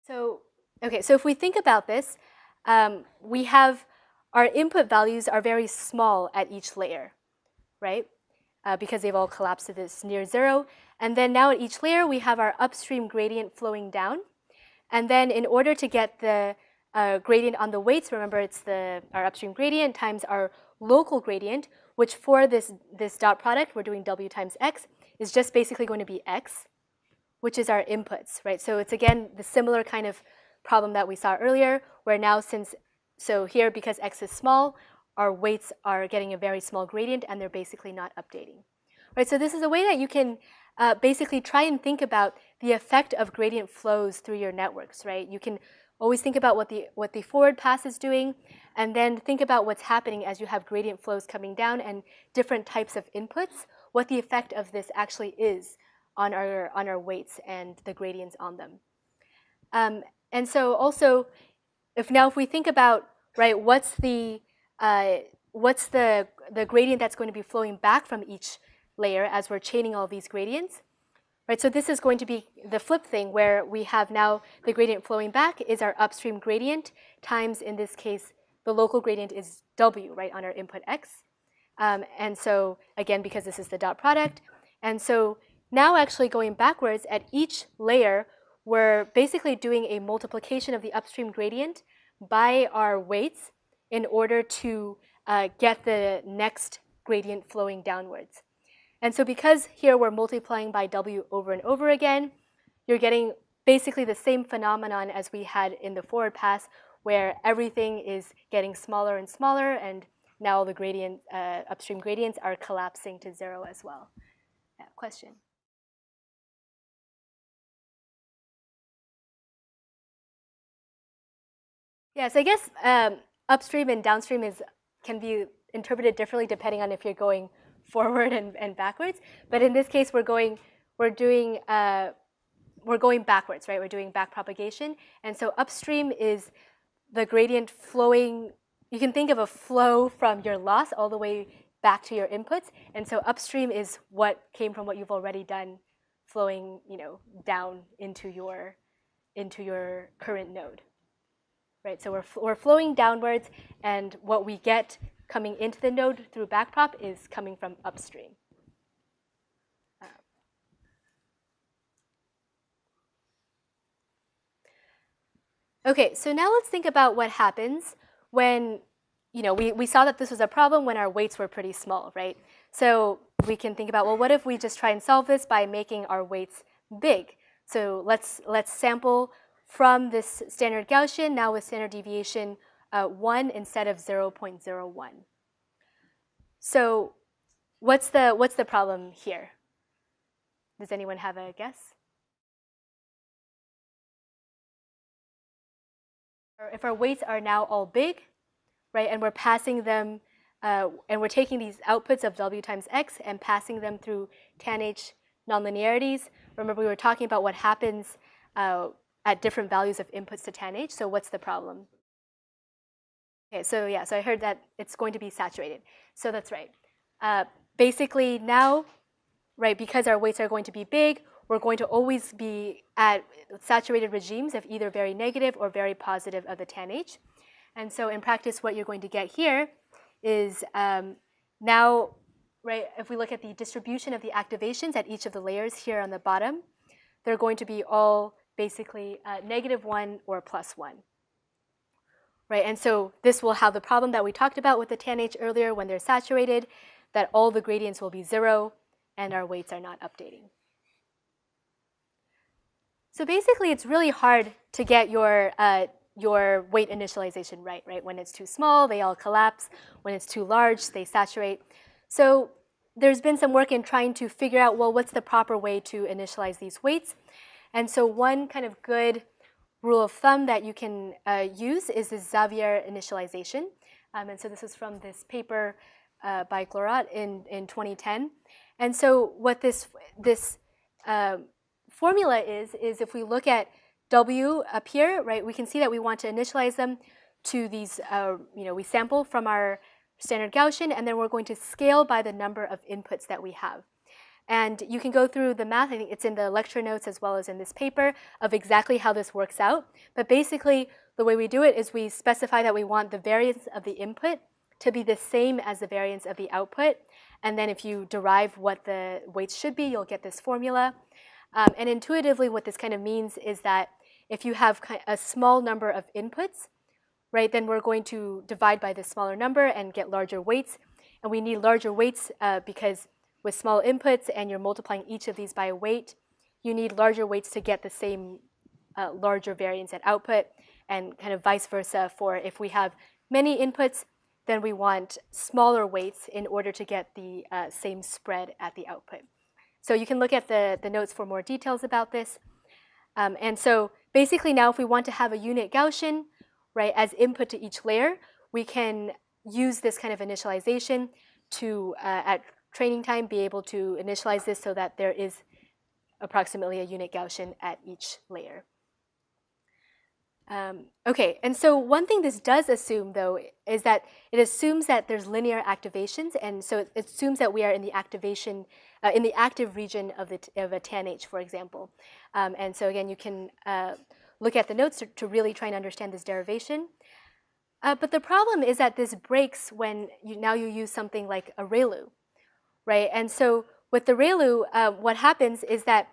So, okay, so if we think about this, we have our input values are very small at each layer, right? Because they've all collapsed to this near 0. And then now at each layer, we have our upstream gradient flowing down. And then in order to get the gradient on the weights, remember it's our upstream gradient times our local gradient, which for this dot product, we're doing W times X, is just basically going to be X, which is our inputs, right? So it's again the similar kind of problem that we saw earlier, where now so here because X is small, our weights are getting a very small gradient and they're basically not updating, right? So this is a way that you can basically try and think about the effect of gradient flows through your networks, right? You can always think about what the forward pass is doing, and then think about what's happening as you have gradient flows coming down and different types of inputs, what the effect of this actually is on our weights and the gradients on them. And so also, if we think about, right, what's the gradient that's going to be flowing back from each layer as we're chaining all these gradients, right? So this is going to be the flip thing where we have now the gradient flowing back is our upstream gradient times, in this case, the local gradient is W, right, on our input X. And so again, because this is the dot product. And so now actually going backwards at each layer, we're basically doing a multiplication of the upstream gradient by our weights in order to get the next gradient flowing downwards. And so because here we're multiplying by W over and over again, you're getting basically the same phenomenon as we had in the forward pass, where everything is getting smaller and smaller, and now the upstream gradients are collapsing to 0 as well. Yeah, question? Yeah, so I guess upstream and downstream can be interpreted differently depending on if you're going forward and backwards. But in this case, we're going backwards, right? We're doing back propagation. And so upstream is the gradient flowing. You can think of a flow from your loss all the way back to your inputs. And so upstream is what came from what you've already done, flowing, down into your current node. Right, so we're flowing downwards, and what we get coming into the node through backprop is coming from upstream. Okay, so now let's think about what happens when, we saw that this was a problem when our weights were pretty small, right? So we can think about, well, what if we just try and solve this by making our weights big? So let's sample from this standard Gaussian, now with standard deviation 1 instead of 0.01. So what's the problem here? Does anyone have a guess? If our weights are now all big, right, and we're passing them, and we're taking these outputs of W times X and passing them through tan H nonlinearities. Remember, we were talking about what happens at different values of inputs to tan H. So what's the problem? Okay, so yeah, so I heard that it's going to be saturated. So that's right. Basically now, right, because our weights are going to be big, we're going to always be at saturated regimes of either very negative or very positive of the tan H. And so in practice, what you're going to get here is now, right, if we look at the distribution of the activations at each of the layers here on the bottom, they're going to be all basically -1 or +1. Right, and so this will have the problem that we talked about with the tan H earlier when they're saturated, that all the gradients will be 0 and our weights are not updating. So basically, it's really hard to get your your weight initialization right, right? When it's too small, they all collapse. When it's too large, they saturate. So there's been some work in trying to figure out, well, what's the proper way to initialize these weights? And so one kind of good rule of thumb that you can use is this Xavier initialization. And so this is from this paper by Glorat in 2010. And so what this formula is if we look at W up here, right, we can see that we want to initialize them to these, we sample from our standard Gaussian, and then we're going to scale by the number of inputs that we have. And you can go through the math, I think it's in the lecture notes as well as in this paper, of exactly how this works out. But basically, the way we do it is we specify that we want the variance of the input to be the same as the variance of the output. And then if you derive what the weights should be, you'll get this formula. And intuitively, what this kind of means is that if you have a small number of inputs, right, then we're going to divide by the smaller number and get larger weights. And we need larger weights because with small inputs and you're multiplying each of these by a weight, you need larger weights to get the same larger variance at output, and kind of vice versa for if we have many inputs, then we want smaller weights in order to get the same spread at the output. So you can look at the notes for more details about this. And so basically now if we want to have a unit Gaussian, right, as input to each layer, we can use this kind of initialization to, at training time, be able to initialize this so that there is approximately a unit Gaussian at each layer. Okay, and so one thing this does assume, though, is that it assumes that there's linear activations, and so it assumes that we are in the activation, in the active region of a tanh, for example. And so again, you can look at the notes to really try and understand this derivation. But the problem is that this breaks when now you use something like a ReLU, right? And so with the ReLU, what happens is that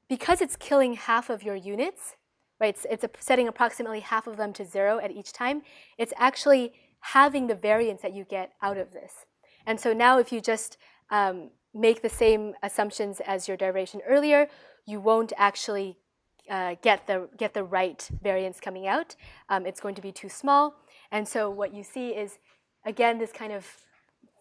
because it's killing half of your units, right, it's setting approximately half of them to 0 at each time, it's actually halving the variance that you get out of this. And so now if you just make the same assumptions as your derivation earlier, you won't actually get the right variance coming out. It's going to be too small. And so what you see is, again, this kind of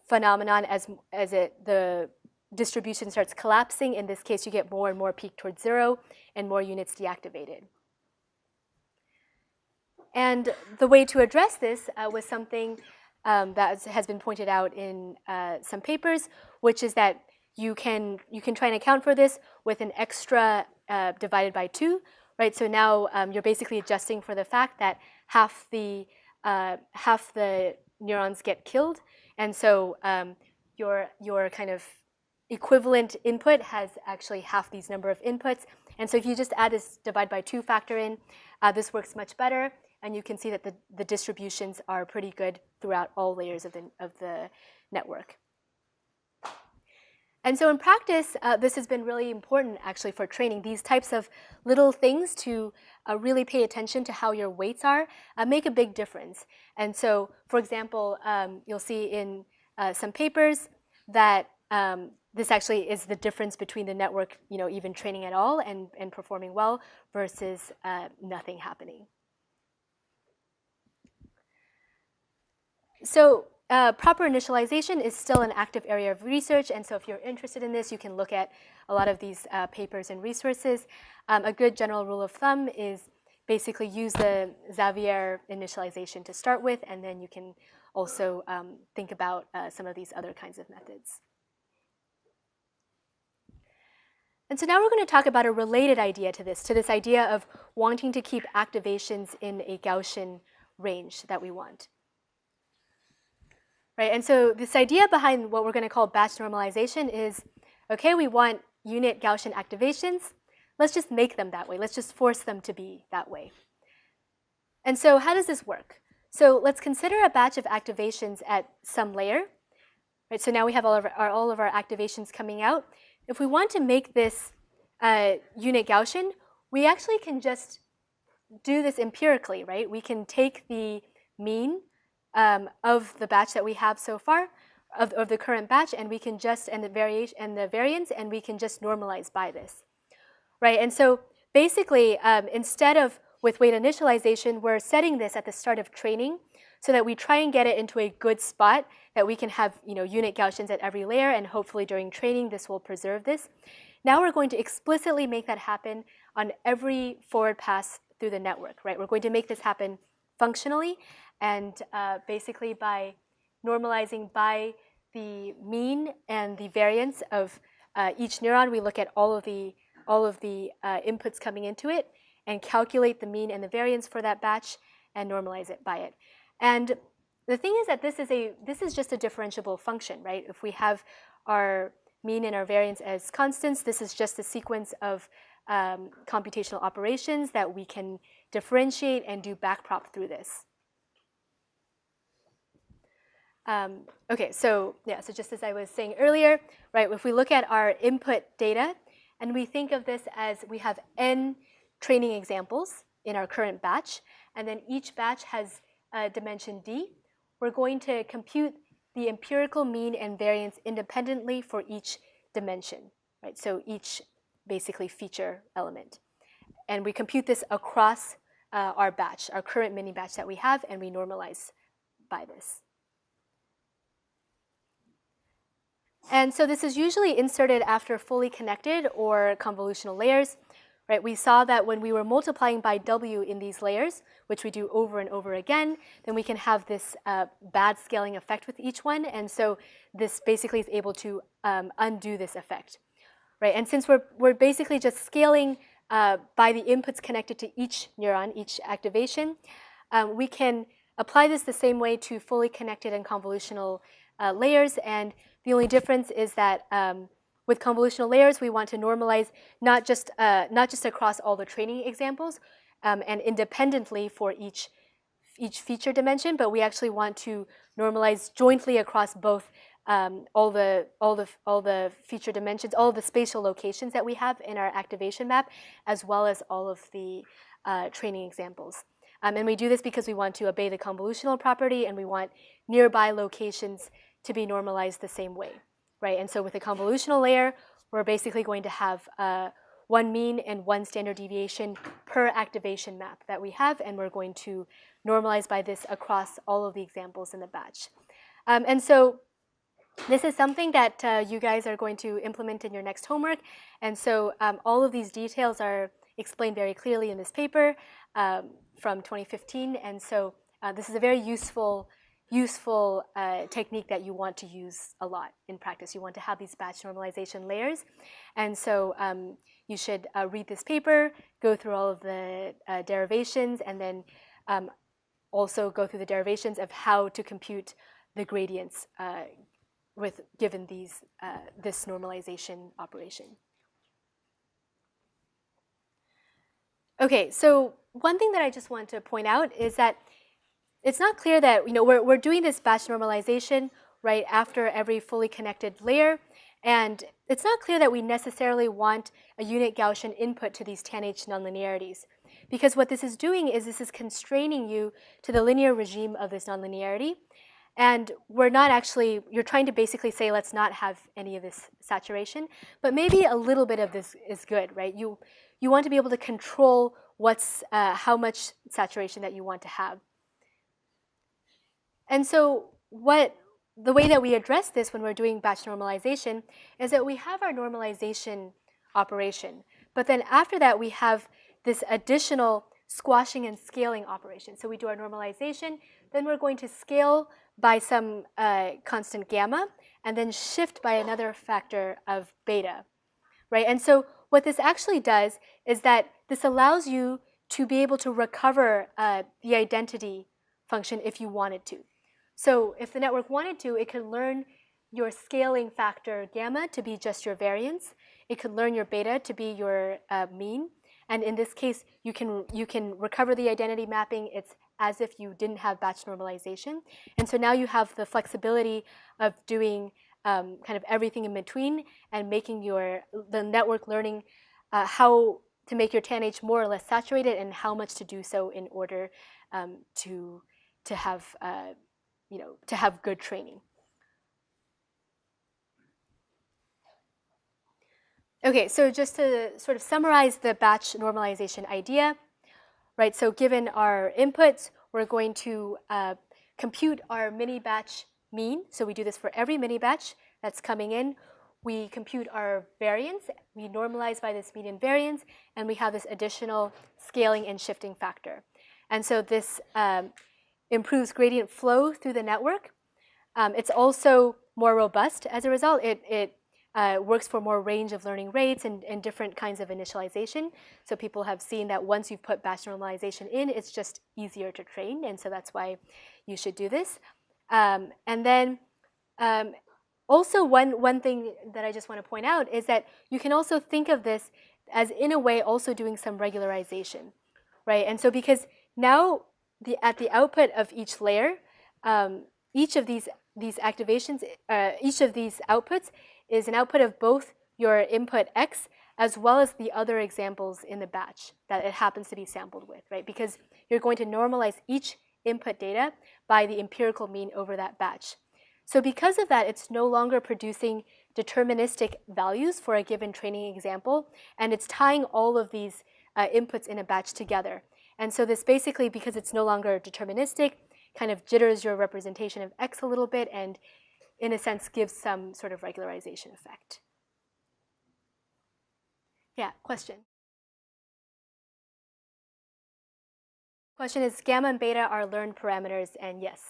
phenomenon as the distribution starts collapsing. In this case, you get more and more peak towards 0 and more units deactivated. And the way to address this was something that has been pointed out in some papers, which is that you can try and account for this with an extra divided by 2, right? So now you're basically adjusting for the fact that half the neurons get killed, and so your kind of equivalent input has actually half these number of inputs. And so if you just add this divide by 2 factor in, this works much better. And you can see that the distributions are pretty good throughout all layers of the network. And so in practice, this has been really important actually for training. These types of little things to really pay attention to how your weights are make a big difference. And so, for example, you'll see in some papers that this actually is the difference between the network, even training at all and performing well versus nothing happening. So proper initialization is still an active area of research, and so if you're interested in this, you can look at a lot of these papers and resources. A good general rule of thumb is basically use the Xavier initialization to start with, and then you can also think about some of these other kinds of methods. And so now we're going to talk about a related idea to this idea of wanting to keep activations in a Gaussian range that we want. Right, and so this idea behind what we're going to call batch normalization is, okay, we want unit Gaussian activations. Let's just make them that way. Let's just force them to be that way. And so how does this work? So let's consider a batch of activations at some layer. Right, so now we have all of our activations coming out. If we want to make this unit Gaussian, we actually can just do this empirically, right? We can take the mean of the batch that we have so far, of the current batch, and we can just, and the variance, and we can just normalize by this, right? And so basically, instead of with weight initialization, we're setting this at the start of training so that we try and get it into a good spot that we can have unit Gaussians at every layer, and hopefully during training this will preserve this. Now we're going to explicitly make that happen on every forward pass through the network, right? We're going to make this happen functionally and basically by normalizing by the mean and the variance of each neuron. We look at all of the inputs coming into it and calculate the mean and the variance for that batch and normalize it by it. And the thing is that this is just a differentiable function, right? If we have our mean and our variance as constants, this is just a sequence of computational operations that we can differentiate and do backprop through this. Okay, so just as I was saying earlier, right, if we look at our input data and we think of this as we have n training examples in our current batch, and then each batch has a dimension d, we're going to compute the empirical mean and variance independently for each dimension, right? So each basically feature element. And we compute this across our batch, our current mini batch that we have, and we normalize by this. And so this is usually inserted after fully connected or convolutional layers, right? We saw that when we were multiplying by W in these layers, which we do over and over again, then we can have this bad scaling effect with each one. And so this basically is able to undo this effect, right? And since we're basically just scaling by the inputs connected to each neuron, each activation, we can apply this the same way to fully connected and convolutional layers. And the only difference is that with convolutional layers, we want to normalize not just across all the training examples and independently for each feature dimension, but we actually want to normalize jointly across both all the feature dimensions, all of the spatial locations that we have in our activation map, as well as all of the training examples. And we do this because we want to obey the convolutional property, and we want nearby locations to be normalized the same way, right? And so with a convolutional layer, we're basically going to have one mean and one standard deviation per activation map that we have, and we're going to normalize by this across all of the examples in the batch. And so this is something that you guys are going to implement in your next homework. And so all of these details are explained very clearly in this paper from 2015. And so this is a very useful technique that you want to use a lot in practice. You want to have these batch normalization layers. And so you should read this paper, go through all of the derivations, and then also go through the derivations of how to compute the gradients given this normalization operation. Okay, so one thing that I just want to point out is that it's not clear that we're doing this batch normalization right after every fully connected layer, and it's not clear that we necessarily want a unit Gaussian input to these tanh nonlinearities, because what this is doing is this is constraining you to the linear regime of this nonlinearity, and you're trying to basically say let's not have any of this saturation, but maybe a little bit of this is good, right? You want to be able to control how much saturation that you want to have. And so the way that we address this when we're doing batch normalization is that we have our normalization operation, but then after that we have this additional squashing and scaling operation. So we do our normalization, then we're going to scale by some constant gamma, and then shift by another factor of beta, right? And so what this actually does is that this allows you to be able to recover the identity function if you wanted to. So if the network wanted to, it could learn your scaling factor gamma to be just your variance. It could learn your beta to be your mean. And in this case, you can recover the identity mapping. It's as if you didn't have batch normalization. And so now you have the flexibility of doing kind of everything in between and making the network learning how to make your tanh more or less saturated and how much to do so in order to have good training. Okay, so just to sort of summarize the batch normalization idea, right? So given our inputs, we're going to compute our mini batch mean. So we do this for every mini batch that's coming in. We compute our variance. We normalize by this median variance, and we have this additional scaling and shifting factor. And so this improves gradient flow through the network. It's also more robust as a result. It works for more range of learning rates and different kinds of initialization. So people have seen that once you've put batch normalization in, it's just easier to train, and so that's why you should do this. And then also one thing that I just want to point out is that you can also think of this as, in a way, also doing some regularization, right? And so because now at the output of each layer, each of these activations, each of these outputs is an output of both your input X as well as the other examples in the batch that it happens to be sampled with, right? Because you're going to normalize each input data by the empirical mean over that batch. So because of that, it's no longer producing deterministic values for a given training example, and it's tying all of these inputs in a batch together. And so this basically, because it's no longer deterministic, kind of jitters your representation of X a little bit and, in a sense, gives some sort of regularization effect. Yeah, question? Question is, gamma and beta are learned parameters, and yes.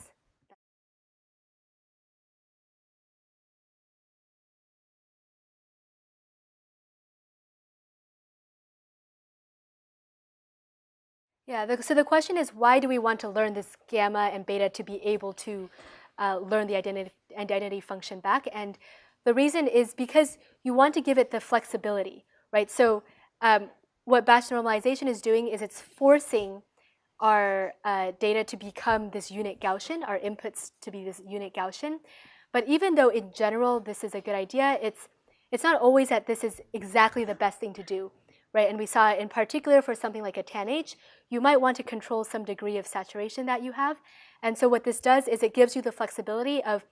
Yeah, so the question is, why do we want to learn this gamma and beta to be able to learn the identity function back? And the reason is because you want to give it the flexibility, right? So what batch normalization is doing is it's forcing our data to become this unit Gaussian, our inputs to be this unit Gaussian. But even though in general this is a good idea, it's not always that this is exactly the best thing to do, right? And we saw in particular for something like a TANH, you might want to control some degree of saturation that you have. And so what this does is it gives you the flexibility of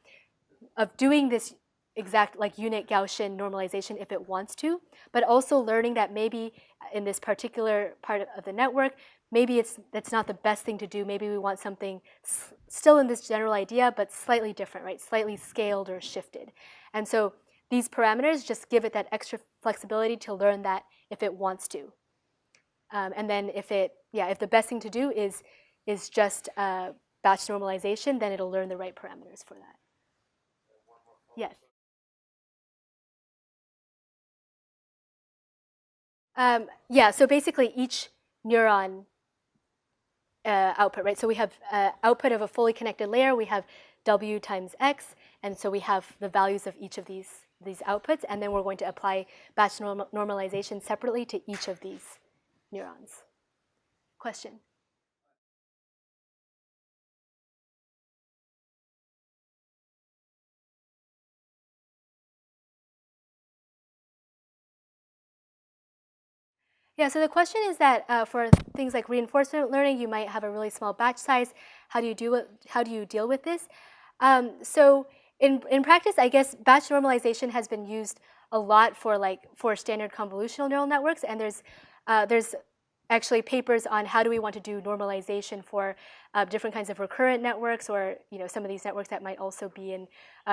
doing this exact like unit Gaussian normalization if it wants to, but also learning that maybe in this particular part of the network, maybe that's not the best thing to do. Maybe we want something still in this general idea, but slightly different, right? Slightly scaled or shifted. And so these parameters just give it that extra flexibility to learn that if it wants to. And then if the best thing to do is just batch normalization, then it'll learn the right parameters for that. Yes. Yeah, so basically each neuron output, right? So we have output of a fully connected layer. We have W times X, and so we have the values of each of these outputs, and then we're going to apply batch normalization separately to each of these neurons. Question? Yeah, so the question is that for things like reinforcement learning, you might have a really small batch size. How do you deal with this? So in practice, I guess batch normalization has been used a lot for standard convolutional neural networks, and there's actually papers on how do we want to do normalization for different kinds of recurrent networks, or some of these networks that might also be in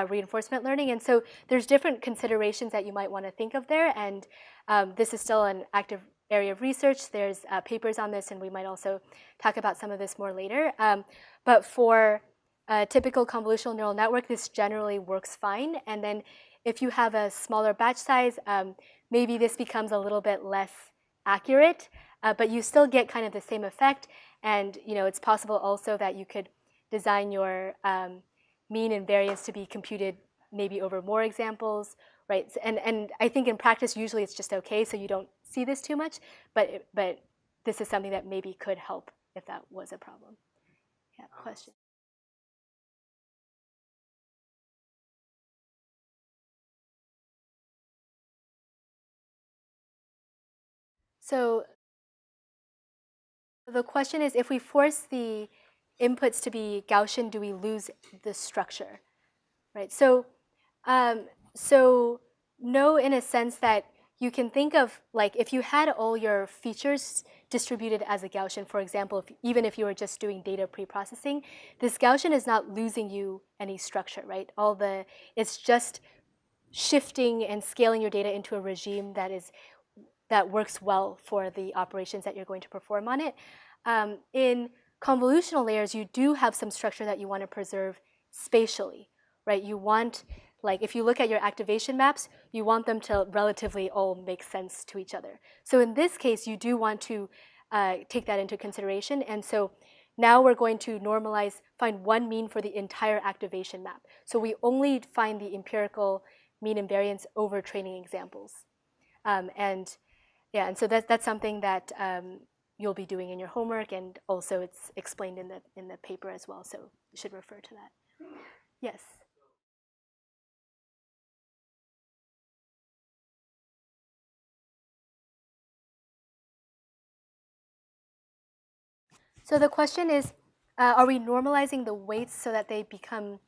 reinforcement learning. And so there's different considerations that you might want to think of there, and this is still an active area of research. There's papers on this, and we might also talk about some of this more later. But for a typical convolutional neural network, this generally works fine. And then if you have a smaller batch size, maybe this becomes a little bit less accurate, but you still get kind of the same effect. And it's possible also that you could design your mean and variance to be computed maybe over more examples, right? And I think in practice, usually it's just okay, so you don't see this too much, but this is something that maybe could help if that was a problem. Yeah, question? So the question is, if we force the inputs to be Gaussian, do we lose the structure, right? So no, in a sense that you can think of, like, if you had all your features distributed as a Gaussian, for example, even if you were just doing data preprocessing, this Gaussian is not losing you any structure, right? It's just shifting and scaling your data into a regime that works well for the operations that you're going to perform on it. In convolutional layers, you do have some structure that you want to preserve spatially, right? You want, like, if you look at your activation maps, you want them to relatively all make sense to each other. So in this case, you do want to take that into consideration. And so now we're going to find one mean for the entire activation map. So we only find the empirical mean and variance over training examples. And so that's something that you'll be doing in your homework, and also it's explained in the paper as well. So you should refer to that. Yes. So the question is, are we normalizing the weights so that they become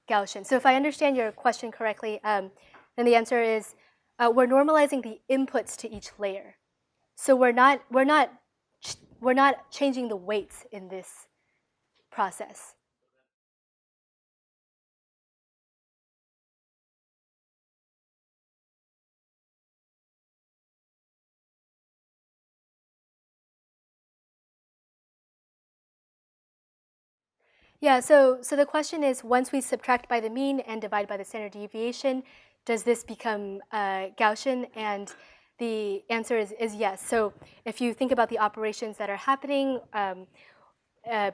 Gaussian? So if I understand your question correctly, then the answer is we're normalizing the inputs to each layer. So we're not changing the weights in this process. Yeah, so the question is, once we subtract by the mean and divide by the standard deviation, does this become Gaussian? And the answer is yes. So if you think about the operations that are happening,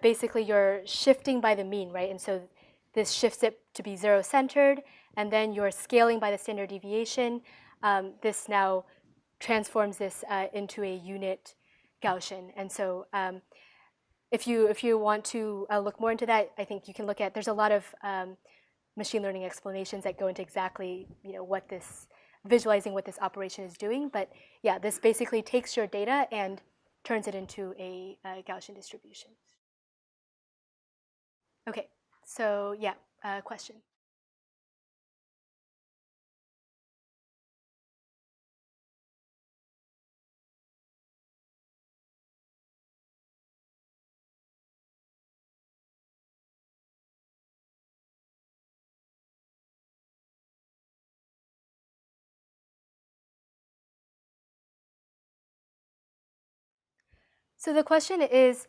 basically you're shifting by the mean, right? And so this shifts it to be zero-centered, and then you're scaling by the standard deviation. This now transforms this into a unit Gaussian. And so if you want to look more into that, I think you can look at, there's a lot of machine learning explanations that go into exactly visualizing what this operation is doing. But yeah, this basically takes your data and turns it into a Gaussian distribution. Okay, so yeah, question. So the question is,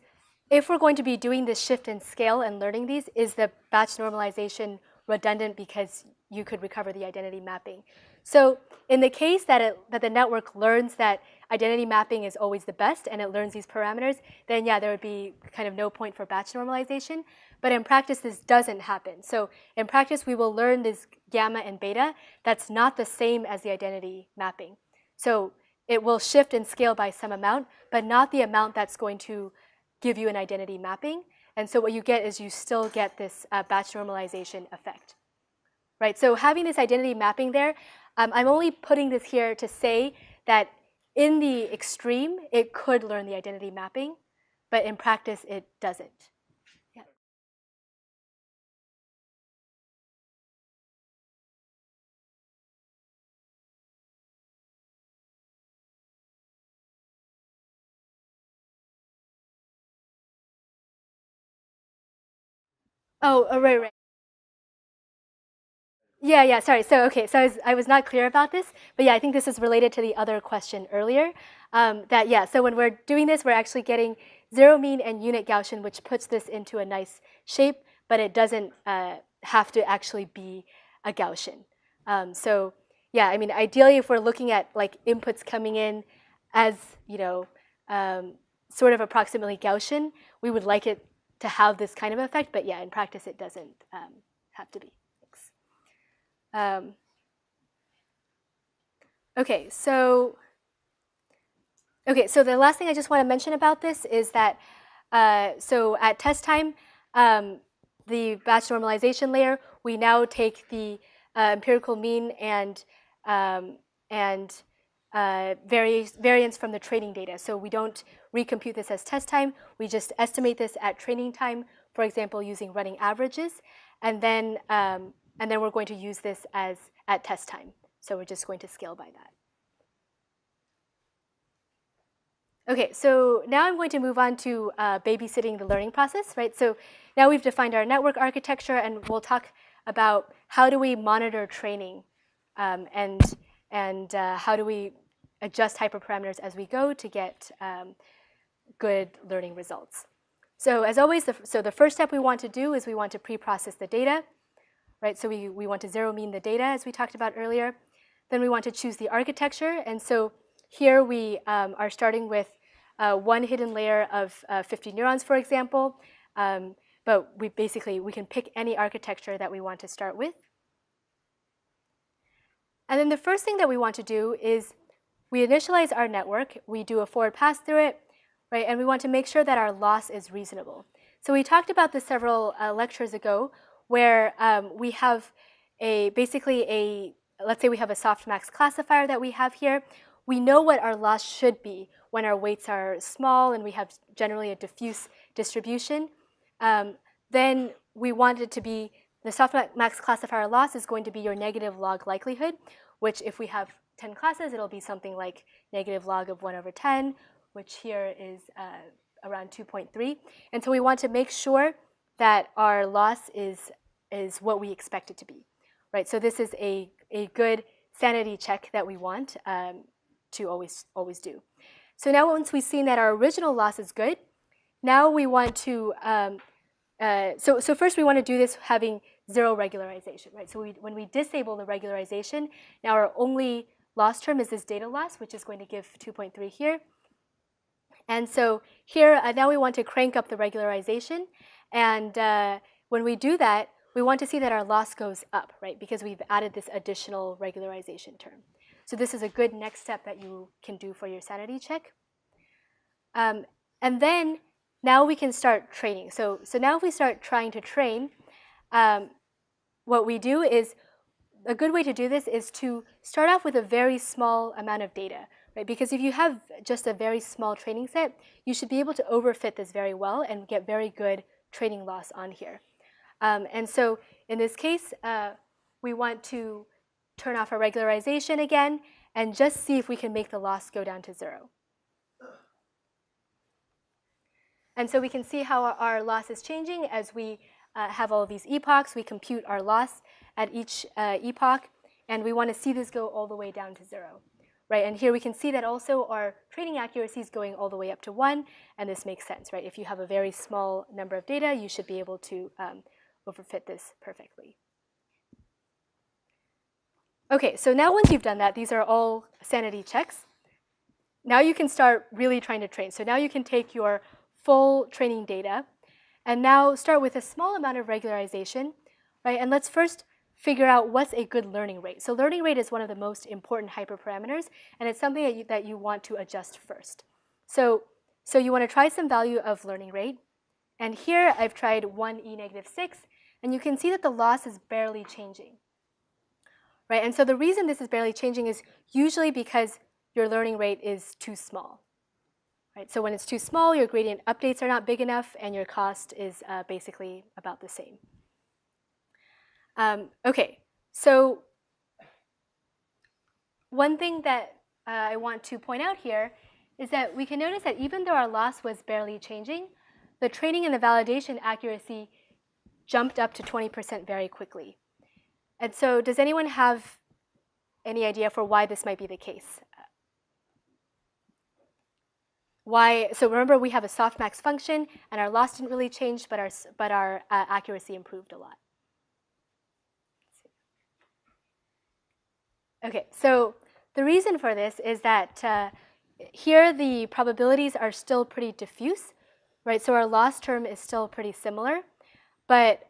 if we're going to be doing this shift in scale and learning these, is the batch normalization redundant because you could recover the identity mapping? So in the case that the network learns that identity mapping is always the best and it learns these parameters, then yeah, there would be kind of no point for batch normalization. But in practice, this doesn't happen. So in practice, we will learn this gamma and beta that's not the same as the identity mapping. So it will shift and scale by some amount, but not the amount that's going to give you an identity mapping. And so what you get is you still get this batch normalization effect, right? So having this identity mapping there, I'm only putting this here to say that in the extreme, it could learn the identity mapping, but in practice, it doesn't. Yeah. Oh, right. Yeah, sorry. So, okay, so I was not clear about this, but yeah, I think this is related to the other question earlier. So when we're doing this, we're actually getting zero mean and unit Gaussian, which puts this into a nice shape, but it doesn't have to actually be a Gaussian. So yeah, I mean, ideally, if we're looking at like inputs coming in as, sort of approximately Gaussian, we would like it to have this kind of effect, but yeah, in practice, it doesn't have to be. Thanks. Okay, so the last thing I just want to mention about this is that so at test time, the batch normalization layer, we now take the empirical mean and variance from the training data. So we don't recompute this as test time. We just estimate this at training time, for example, using running averages, and then we're going to use this as at test time. So we're just going to scale by that. Okay, so now I'm going to move on to babysitting the learning process, right? So now we've defined our network architecture, and we'll talk about how do we monitor training, and how do we adjust hyperparameters as we go to get good learning results. So as always, the first step we want to do is we want to pre-process the data, right? So we want to zero mean the data, as we talked about earlier. Then we want to choose the architecture, and so here we are starting with one hidden layer of 50 neurons, for example, but we can pick any architecture that we want to start with. And then the first thing that we want to do is we initialize our network, we do a forward pass through it, right? And we want to make sure that our loss is reasonable. So we talked about this several lectures ago, where we have let's say we have a softmax classifier that we have here. We know what our loss should be when our weights are small and we have generally a diffuse distribution. Then we want it to be, the softmax classifier loss is going to be your negative log likelihood, which if we have 10 classes, it'll be something like negative log of 1/10, which here is around 2.3. And so we want to make sure that our loss is what we expect it to be, right? So this is a good sanity check that we want to always do. So now once we've seen that our original loss is good, now we want to, so first we want to do this having zero regularization, right? So when we disable the regularization, now our only loss term is this data loss, which is going to give 2.3 here. And so here, now we want to crank up the regularization. And when we do that, we want to see that our loss goes up, right? Because we've added this additional regularization term. So this is a good next step that you can do for your sanity check. And then now we can start training. So now if we start trying to train, what we do is, a good way to do this is to start off with a very small amount of data, right? Because if you have just a very small training set, you should be able to overfit this very well and get very good training loss on here. And so in this case, we want to turn off our regularization again and just see if we can make the loss go down to 0. And so we can see how our loss is changing as we have all of these epochs. We compute our loss at each epoch, and we want to see this go all the way down to 0. Right? And here we can see that also our training accuracy is going all the way up to 1, and this makes sense, right? If you have a very small number of data, you should be able to overfit this perfectly. Okay, so now once you've done that, these are all sanity checks. Now you can start really trying to train. So now you can take your full training data and now start with a small amount of regularization, right? And let's first figure out what's a good learning rate. So learning rate is one of the most important hyperparameters, and it's something that you want to adjust first. So you want to try some value of learning rate. And here I've tried 1e-6, and you can see that the loss is barely changing. Right? And so the reason this is barely changing is usually because your learning rate is too small. Right? So when it's too small, your gradient updates are not big enough, and your cost is basically about the same. Okay, so one thing that I want to point out here is that we can notice that even though our loss was barely changing, the training and the validation accuracy jumped up to 20% very quickly. And so does anyone have any idea for why this might be the case? Why? So remember, we have a softmax function, and our loss didn't really change, but our accuracy improved a lot. Okay, so the reason for this is that here the probabilities are still pretty diffuse, right? So our loss term is still pretty similar, but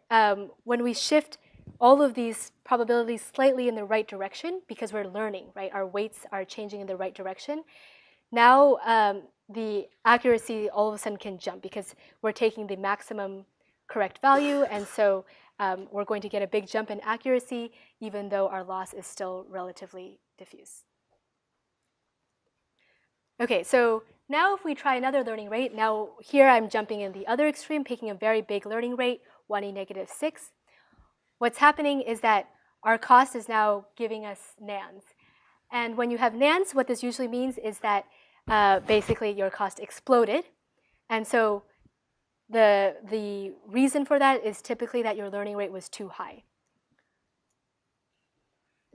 when we shift all of these probabilities slightly in the right direction, because we're learning, right? Our weights are changing in the right direction. Now the accuracy all of a sudden can jump because we're taking the maximum correct value, and so we're going to get a big jump in accuracy even though our loss is still relatively diffuse. Okay, so now if we try another learning rate, now here I'm jumping in the other extreme, picking a very big learning rate, 1e-6. What's happening is that our cost is now giving us nans. And when you have nans, what this usually means is that basically your cost exploded. And so the reason for that is typically that your learning rate was too high.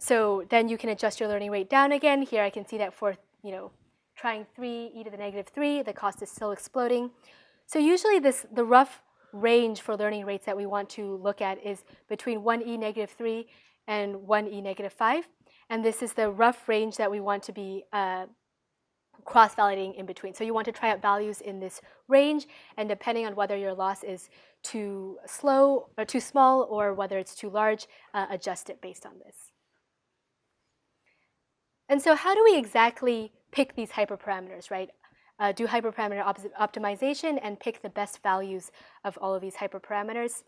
So then you can adjust your learning rate down again. Here I can see that for trying 3e⁻3, the cost is still exploding. So usually the rough range for learning rates that we want to look at is between 1e⁻3 and 1e⁻5. And this is the rough range that we want to be cross-validating in between. So you want to try out values in this range, and depending on whether your loss is too slow or too small or whether it's too large, adjust it based on this. And so how do we exactly pick these hyperparameters, right? Do hyperparameter optimization and pick the best values of all of these hyperparameters.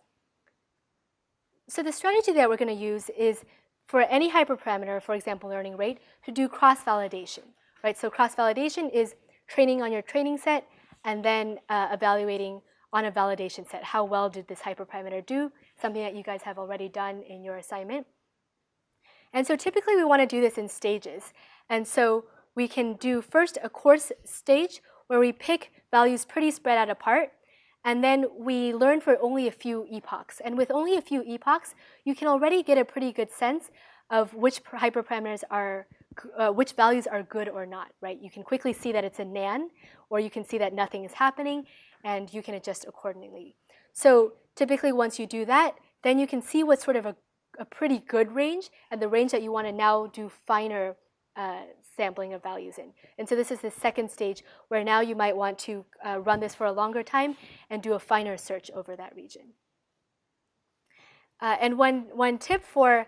So the strategy that we're going to use is for any hyperparameter, for example, learning rate, to do cross-validation, right? So cross-validation is training on your training set and then evaluating on a validation set. How well did this hyperparameter do? Something that you guys have already done in your assignment. And so typically we want to do this in stages. And so we can do first a course stage where we pick values pretty spread out apart, and then we learn for only a few epochs. And with only a few epochs, you can already get a pretty good sense of which hyperparameters are, which values are good or not, right? You can quickly see that it's a NaN, or you can see that nothing is happening, and you can adjust accordingly. So typically once you do that, then you can see what's sort of a pretty good range, and the range that you want to now do finer sampling of values in. And so this is the second stage where now you might want to run this for a longer time and do a finer search over that region. And one tip for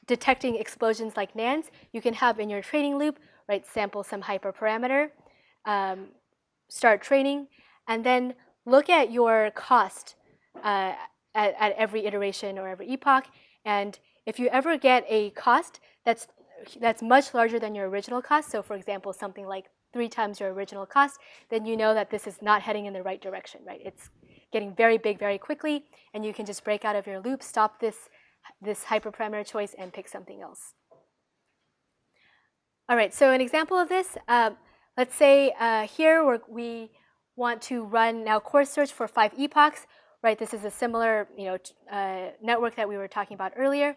detecting explosions like NaNs, you can have in your training loop, right, sample some hyperparameter, start training, and then look at your cost at every iteration or every epoch. And if you ever get a cost that's much larger than your original cost, so for example, something like 3 times your original cost, then you know that this is not heading in the right direction, right? It's getting very big very quickly, and you can just break out of your loop, stop this hyperparameter choice, and pick something else. All right, so an example of this, let's say here we want to run now course search for 5 epochs, right? This is a similar network that we were talking about earlier.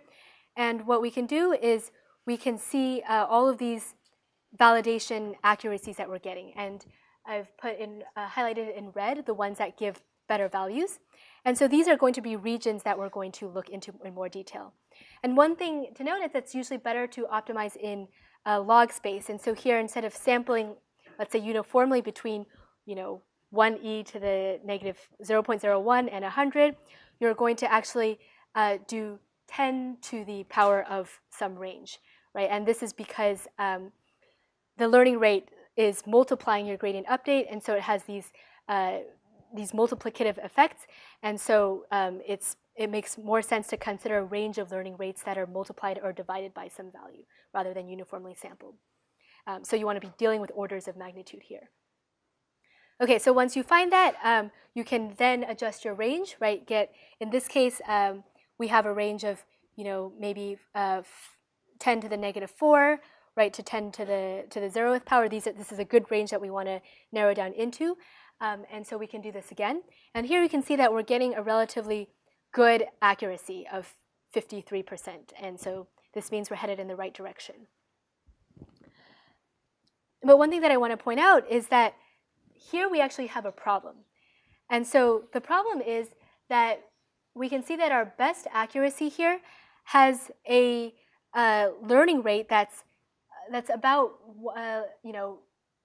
And what we can do is we can see all of these validation accuracies that we're getting. And I've highlighted in red the ones that give better values. And so these are going to be regions that we're going to look into in more detail. And one thing to note is it's usually better to optimize in log space. And so here, instead of sampling, let's say, uniformly between 1e to the negative 0.01 and 100, you're going to actually do 10 to the power of some range, right? And this is because the learning rate is multiplying your gradient update, and so it has these multiplicative effects, and so it makes more sense to consider a range of learning rates that are multiplied or divided by some value rather than uniformly sampled. So you want to be dealing with orders of magnitude here. Okay, so once you find that, you can then adjust your range, right? In this case, we have a range of maybe 10 to the negative 4, right, to 10 to the 0th power. This is a good range that we want to narrow down into. And so we can do this again. And here you can see that we're getting a relatively good accuracy of 53%. And so this means we're headed in the right direction. But one thing that I want to point out is that here we actually have a problem. And so the problem is that we can see that our best accuracy here has a learning rate that's about,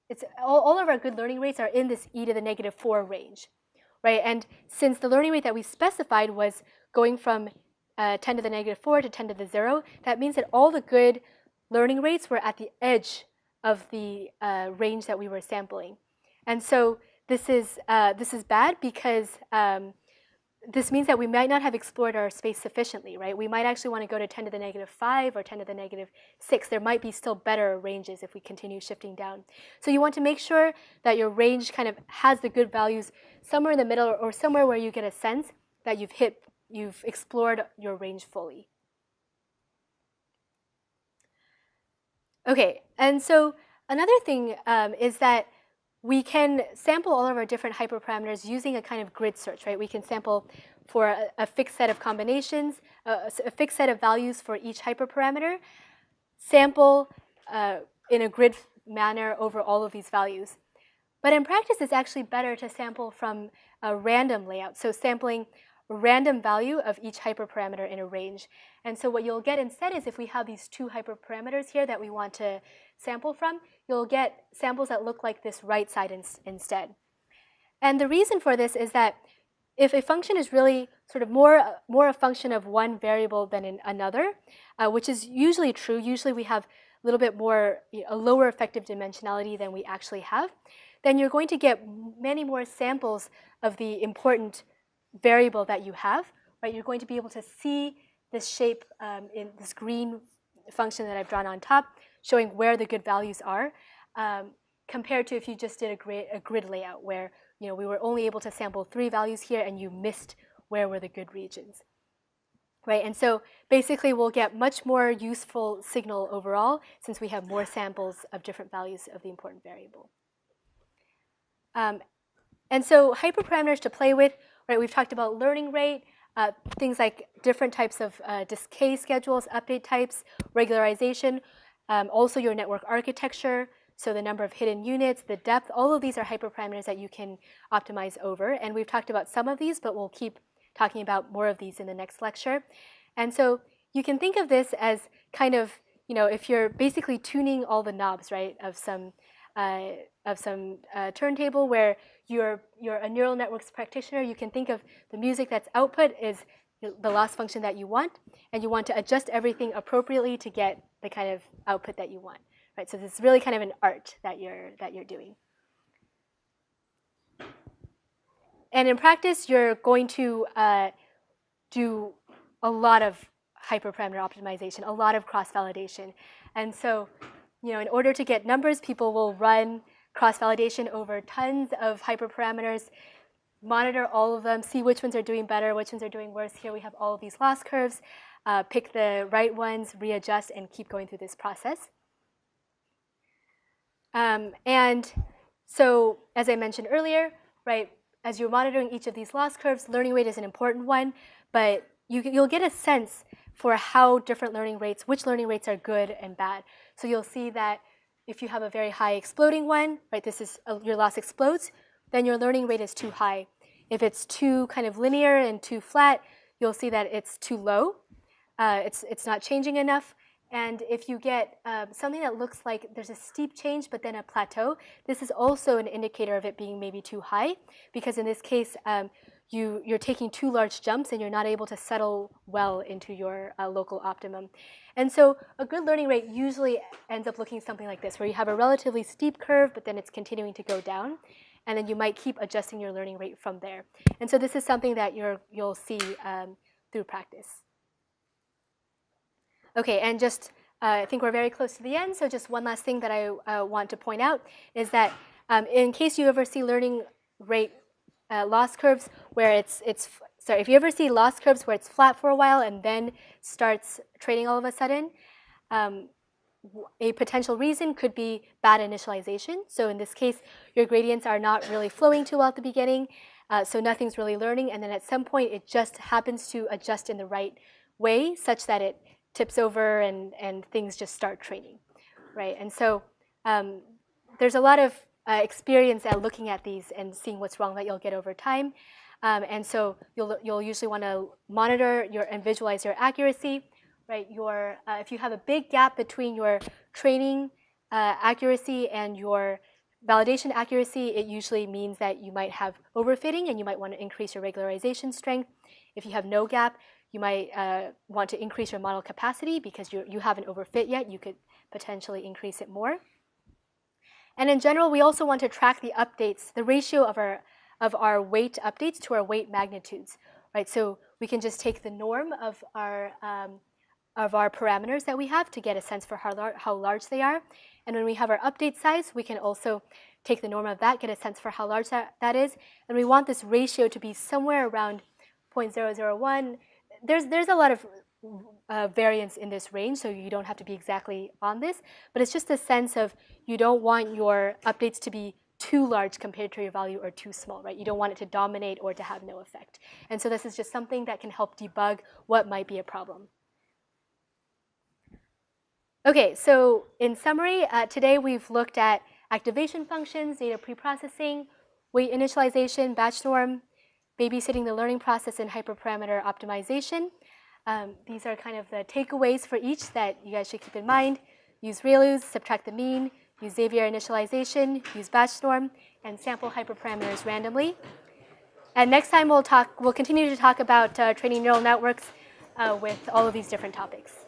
it's all of our good learning rates are in this e to the negative 4 range, right? And since the learning rate that we specified was going from 10 to the negative 4 to 10 to the 0, that means that all the good learning rates were at the edge of the range that we were sampling. And so this is bad because this means that we might not have explored our space sufficiently, right? We might actually want to go to 10 to the negative 5 or 10 to the negative 6. There might be still better ranges if we continue shifting down. So you want to make sure that your range kind of has the good values somewhere in the middle or somewhere where you get a sense that you've explored your range fully. Okay, and so Another thing is that we can sample all of our different hyperparameters using a kind of grid search, right? We can sample for a fixed set of combinations, a fixed set of values for each hyperparameter, sample in a grid manner over all of these values. But in practice, it's actually better to sample from a random layout, so sampling a random value of each hyperparameter in a range. And so what you'll get instead is if we have these two hyperparameters here that we want to sample from, you'll get samples that look like this right side instead. And the reason for this is that if a function is really sort of more a function of one variable than in another, which is usually true, usually we have a little bit more, a lower effective dimensionality than we actually have, then you're going to get many more samples of the important variable that you have, right? You're going to be able to see this shape in this green function that I've drawn on top, showing where the good values are, compared to if you just did a grid layout where we were only able to sample 3 values here and you missed where were the good regions, right? And so basically we'll get much more useful signal overall since we have more samples of different values of the important variable. And so hyperparameters to play with, right? We've talked about learning rate, things like different types of decay schedules, update types, regularization, also your network architecture, so the number of hidden units, the depth, all of these are hyperparameters that you can optimize over. And we've talked about some of these, but we'll keep talking about more of these in the next lecture. And so you can think of this as kind of, if you're basically tuning all the knobs, right, of some turntable where you're a neural networks practitioner, you can think of the music that's output is the loss function that you want, and you want to adjust everything appropriately to get the kind of output that you want, right? So this is really kind of an art that you're doing. And in practice, you're going to do a lot of hyperparameter optimization, a lot of cross-validation. And so, in order to get numbers, people will run cross-validation over tons of hyperparameters, monitor all of them, see which ones are doing better, which ones are doing worse. Here we have all of these loss curves, pick the right ones, readjust, and keep going through this process. And so, as I mentioned earlier, right, as you're monitoring each of these loss curves, learning rate is an important one, but you'll get a sense for how different learning rates, which learning rates are good and bad. So you'll see that if you have a very high exploding one, right, this is your loss explodes, then your learning rate is too high. If it's too kind of linear and too flat, you'll see that it's too low. It's not changing enough. And if you get something that looks like there's a steep change but then a plateau, this is also an indicator of it being maybe too high, because in this case, you're taking too large jumps and you're not able to settle well into your local optimum. And so a good learning rate usually ends up looking something like this, where you have a relatively steep curve, but then it's continuing to go down. And then you might keep adjusting your learning rate from there. And so this is something that you'll see through practice. Okay, and just I think we're very close to the end, so just one last thing that I want to point out is that in case you ever see learning rate loss curves where if you ever see loss curves where it's flat for a while and then starts trading all of a sudden, a potential reason could be bad initialization. So in this case, your gradients are not really flowing too well at the beginning, so nothing's really learning, and then at some point it just happens to adjust in the right way such that it tips over and things just start training, right? And so there's a lot of experience at looking at these and seeing what's wrong that you'll get over time. And so you'll usually want to monitor and visualize your accuracy, right? If you have a big gap between your training accuracy and your validation accuracy, it usually means that you might have overfitting and you might want to increase your regularization strength. If you have no gap, you might want to increase your model capacity because you haven't overfit yet. You could potentially increase it more. And in general, we also want to track the updates, the ratio of our weight updates to our weight magnitudes, right? So we can just take the norm of our parameters that we have to get a sense for how large they are. And when we have our update size, we can also take the norm of that, get a sense for how large that is. And we want this ratio to be somewhere around 0.001. There's a lot of variance in this range, so you don't have to be exactly on this. But it's just a sense of you don't want your updates to be too large compared to your value or too small, right? You don't want it to dominate or to have no effect. And so this is just something that can help debug what might be a problem. Okay, so in summary, today we've looked at activation functions, data preprocessing, weight initialization, batch norm, babysitting the learning process, and hyperparameter optimization. These are kind of the takeaways for each that you guys should keep in mind. Use ReLUs, subtract the mean, use Xavier initialization, use batch norm, and sample hyperparameters randomly. And next time we'll continue to talk about training neural networks with all of these different topics.